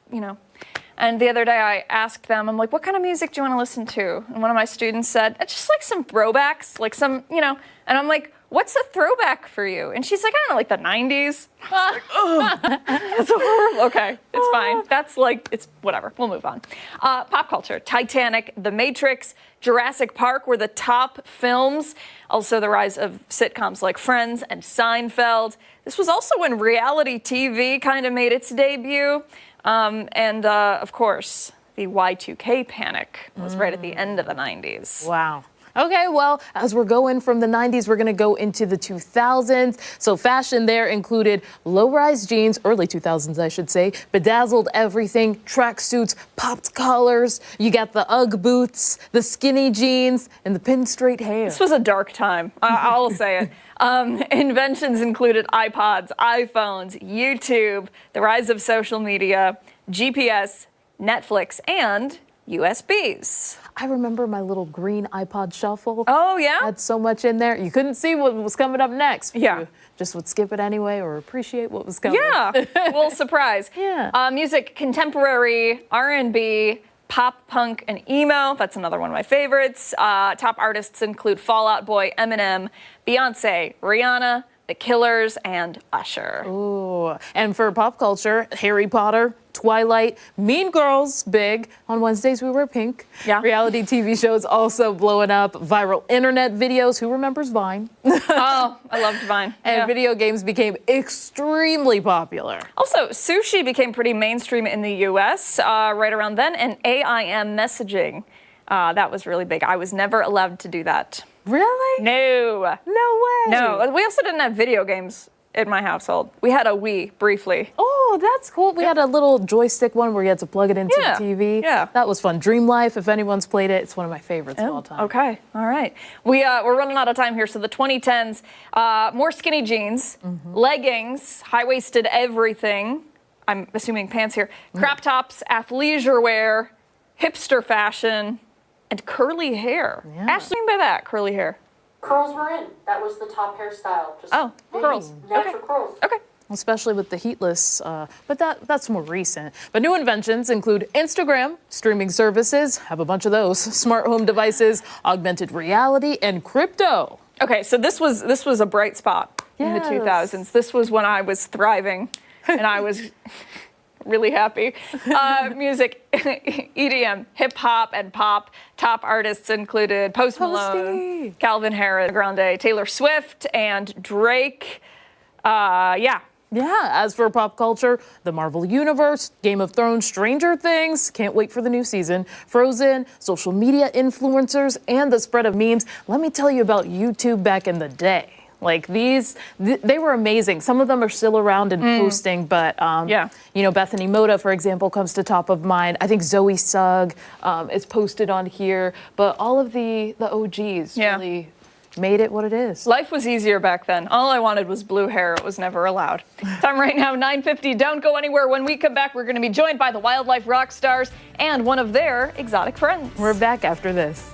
[SPEAKER 1] And the other day I asked them, I'm like, what kind of music do you want to listen to? And one of my students said, just like some throwbacks, like some, and I'm like, what's a throwback for you? And she's like, I don't know, like the 90s. Like, that's horrible. Okay, it's fine. That's like, it's whatever. We'll move on. Pop culture. Titanic, The Matrix, Jurassic Park were the top films. Also the rise of sitcoms like Friends and Seinfeld. This was also when reality TV kind of made its debut. And of course, the Y2K panic was right at the end of the 90s.
[SPEAKER 2] Wow. Okay, well, as we're going from the 90s, we're going to go into the 2000s. So fashion there included low-rise jeans, early 2000s, I should say, bedazzled everything, tracksuits, popped collars. You got the Ugg boots, the skinny jeans, and the pin straight hair.
[SPEAKER 1] This was a dark time. I'll say it. Inventions included iPods, iPhones, YouTube, the rise of social media, GPS, Netflix, and USBs.
[SPEAKER 2] I remember my little green iPod shuffle.
[SPEAKER 1] Oh, yeah?
[SPEAKER 2] Had so much in there. You couldn't see what was coming up next.
[SPEAKER 1] Yeah.
[SPEAKER 2] You just would skip it anyway or appreciate what was coming.
[SPEAKER 1] Yeah, a little surprise.
[SPEAKER 2] Yeah.
[SPEAKER 1] Music, contemporary, R&B, pop, punk, and emo. That's another one of my favorites. Top artists include Fall Out Boy, Eminem, Beyonce, Rihanna, The Killers, and Usher.
[SPEAKER 2] Ooh. And for pop culture, Harry Potter, Twilight, Mean Girls, big. On Wednesdays we wear pink.
[SPEAKER 1] Yeah.
[SPEAKER 2] Reality TV shows also blowing up. Viral internet videos. Who remembers Vine?
[SPEAKER 1] Oh, I loved Vine.
[SPEAKER 2] And
[SPEAKER 1] Yeah.
[SPEAKER 2] video games became extremely popular.
[SPEAKER 1] Also, sushi became pretty mainstream in the U.S. Right around then, and AIM messaging. That was really big. I was never allowed to do that.
[SPEAKER 2] Really?
[SPEAKER 1] No.
[SPEAKER 2] No way.
[SPEAKER 1] No. We also didn't have video games in my household. We had a Wii, briefly.
[SPEAKER 2] Oh, that's cool. We had a little joystick one where you had to plug it into
[SPEAKER 1] Yeah.
[SPEAKER 2] the TV.
[SPEAKER 1] Yeah.
[SPEAKER 2] That was fun. Dream Life, if anyone's played it, it's one of my favorites of all time.
[SPEAKER 1] Okay, all right. We're running out of time here. So the 2010s, more skinny jeans, leggings, high-waisted everything. I'm assuming pants here. Crop tops, athleisure wear, hipster fashion, and curly hair.
[SPEAKER 2] Yeah.
[SPEAKER 1] Ashley, what do you mean by that, curly hair?
[SPEAKER 11] Curls were in. That was the top hairstyle. Just
[SPEAKER 1] curls.
[SPEAKER 11] Natural curls.
[SPEAKER 1] Okay.
[SPEAKER 2] Especially with the heatless, but that's more recent. But new inventions include Instagram, streaming services, have a bunch of those, smart home devices, augmented reality, and crypto.
[SPEAKER 1] Okay, so this was a bright spot in the
[SPEAKER 2] Yes.
[SPEAKER 1] 2000s. This was when I was thriving, and I was really happy. Music, EDM, hip hop, and pop. Top artists included Post Malone, Calvin Harris, Grande, Taylor Swift, and Drake.
[SPEAKER 2] Yeah, as for pop culture, the Marvel Universe, Game of Thrones, Stranger Things, can't wait for the new season, Frozen, social media influencers, and the spread of memes. Let me tell you about YouTube back in the day. Like they were amazing. Some of them are still around and posting, but Bethany Moda, for example, comes to top of mind. I think Zoe Sugg is posted on here, but all of the OGs really made it what it is.
[SPEAKER 1] Life was easier back then. All I wanted was blue hair. It was never allowed. Time right now, 9:50. Don't go anywhere. When we come back, we're going to be joined by the Wildlife Rockstars and one of their exotic friends.
[SPEAKER 2] We're back after this.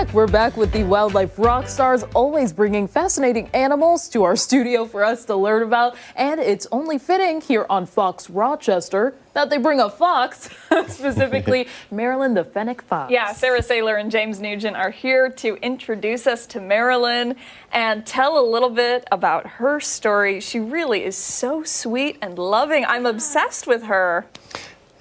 [SPEAKER 2] back. We're back with the Wildlife Rockstars, always bringing fascinating animals to our studio for us to learn about. And it's only fitting here on Fox Rochester that they bring a fox, specifically Marilyn the fennec fox.
[SPEAKER 1] Yeah, Sarah Saylor and James Nugent are here to introduce us to Marilyn and tell a little bit about her story. She really is so sweet and loving. I'm obsessed with her.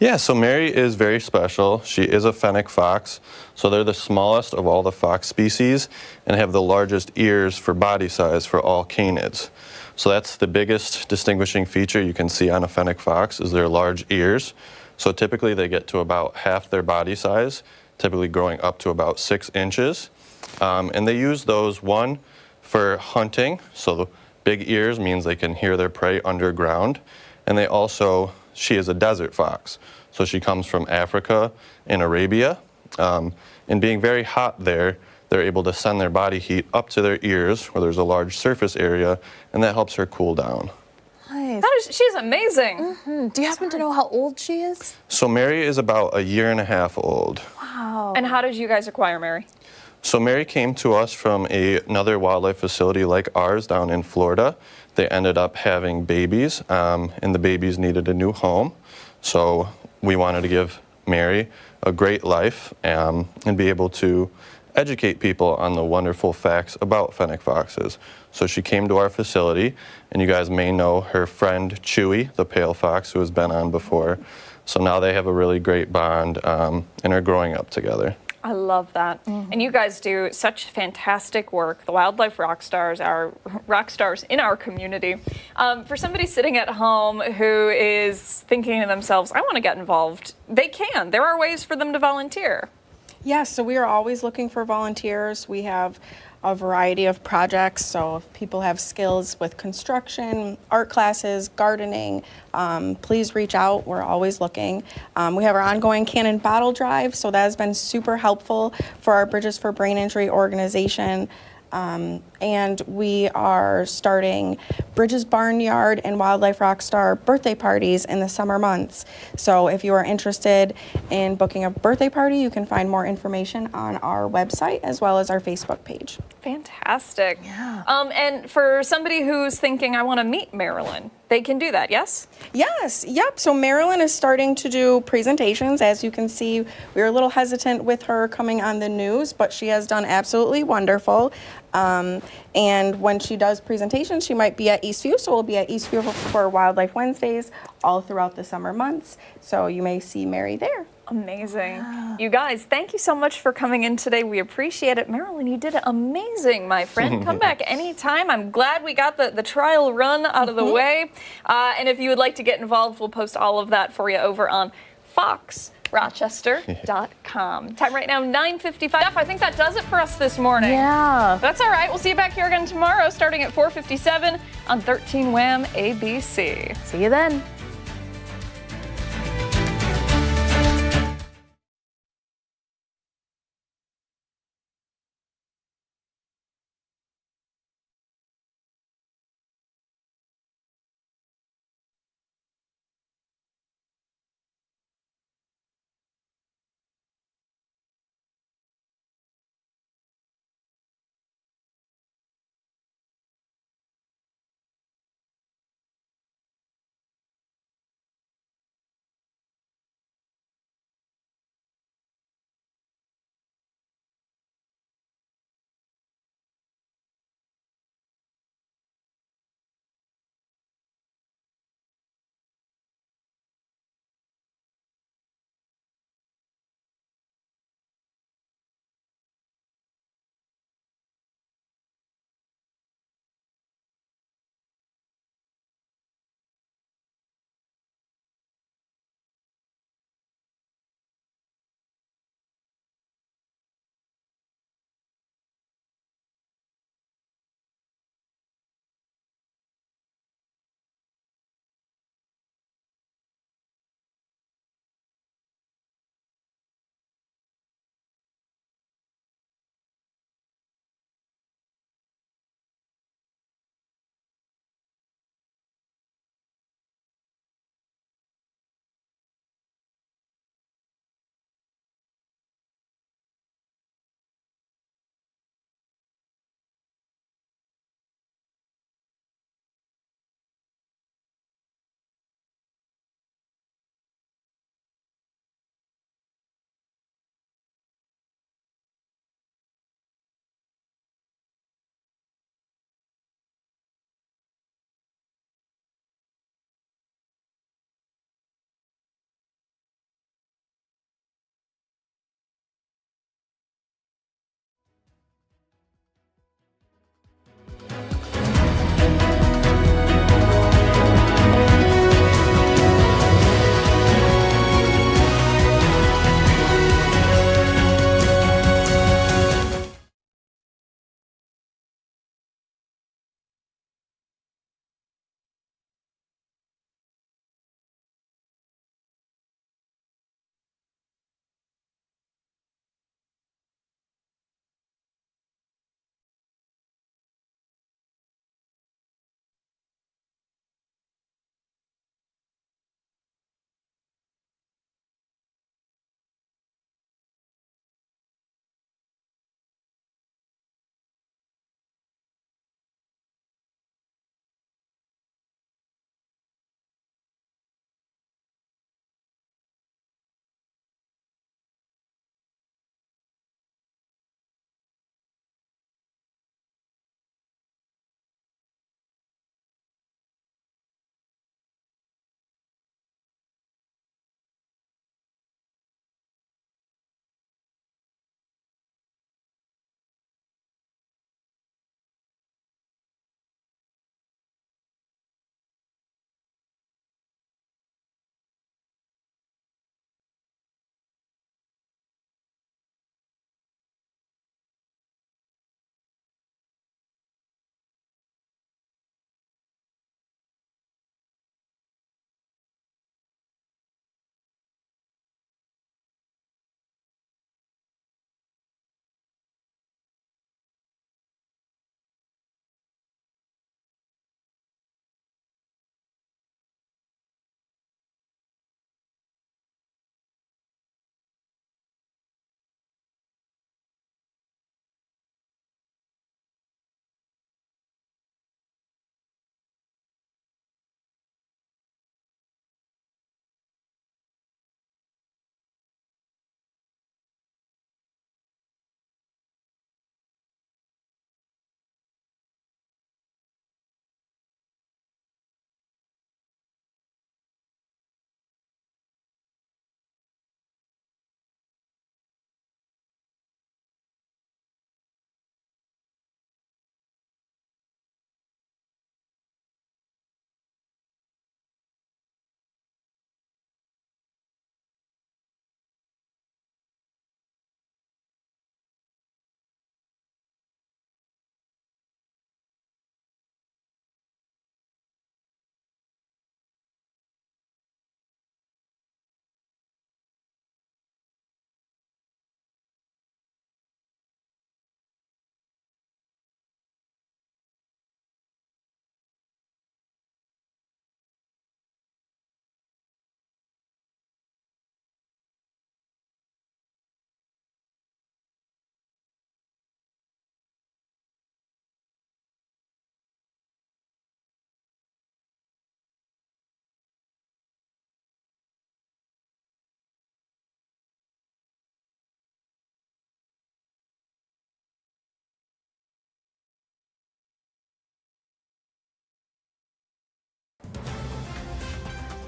[SPEAKER 19] Yeah, so Mary is very special. She is a fennec fox, so they're the smallest of all the fox species and have the largest ears for body size for all canids. So that's the biggest distinguishing feature you can see on a fennec fox is their large ears. So typically they get to about half their body size, typically growing up to about 6 inches. And they use those, one, for hunting, so the big ears means they can hear their prey underground, and they also, she is a desert fox, so she comes from Africa and Arabia, and being very hot there, they're able to send their body heat up to their ears where there's a large surface area, and that helps her cool down.
[SPEAKER 2] Nice.
[SPEAKER 1] She's amazing.
[SPEAKER 2] Do you happen to know how old she is?
[SPEAKER 19] So Mary is about 1.5 years old.
[SPEAKER 2] Wow.
[SPEAKER 1] And how did you guys acquire Mary?
[SPEAKER 19] So Mary came to us from another wildlife facility like ours down in Florida. They ended up having babies, and the babies needed a new home. So we wanted to give Mary a great life and be able to educate people on the wonderful facts about fennec foxes. So she came to our facility, and you guys may know her friend Chewy, the pale fox, who has been on before. So now they have a really great bond and are growing up together.
[SPEAKER 1] I love that. And you guys do such fantastic work. The Wildlife Rockstars are rock stars in our community. For somebody sitting at home who is thinking to themselves, I want to get involved, they can. There are ways for them to volunteer.
[SPEAKER 20] Yes, so we are always looking for volunteers. We have a variety of projects, so if people have skills with construction, art classes, gardening, please reach out. We're always looking. We have our ongoing cannon bottle drive, so that has been super helpful for our Bridges for Brain Injury organization. And we are starting Bridges Barnyard and Wildlife Rockstar birthday parties in the summer months. So if you are interested in booking a birthday party, you can find more information on our website as well as our Facebook page.
[SPEAKER 1] Fantastic. Yeah. And for somebody who's thinking, I want to meet Marilyn, they can do that, yes?
[SPEAKER 20] Yes, yep. So Marilyn is starting to do presentations. As you can see, we were a little hesitant with her coming on the news, but she has done absolutely wonderful. And when she does presentations, she might be at Eastview. So we'll be at Eastview for Wildlife Wednesdays all throughout the summer months. So you may see Mary there.
[SPEAKER 1] Amazing. Yeah. You guys, thank you so much for coming in today. We appreciate it. Marilyn, you did amazing, my friend. Come back anytime. I'm glad we got the trial run out of the way. And if you would like to get involved, we'll post all of that for you over on foxrochester.com. Time right now, 9:55. I think that does it for us this morning.
[SPEAKER 2] Yeah.
[SPEAKER 1] That's all right. We'll see you back here again tomorrow, starting at 4:57 on 13 Wham ABC.
[SPEAKER 2] See you then.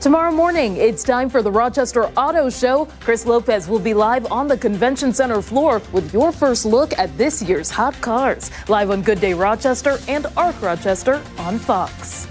[SPEAKER 2] Tomorrow morning, it's time for the Rochester Auto Show. Chris Lopez will be live on the convention center floor with your first look at this year's hot cars. Live on Good Day Rochester and Arc Rochester on Fox.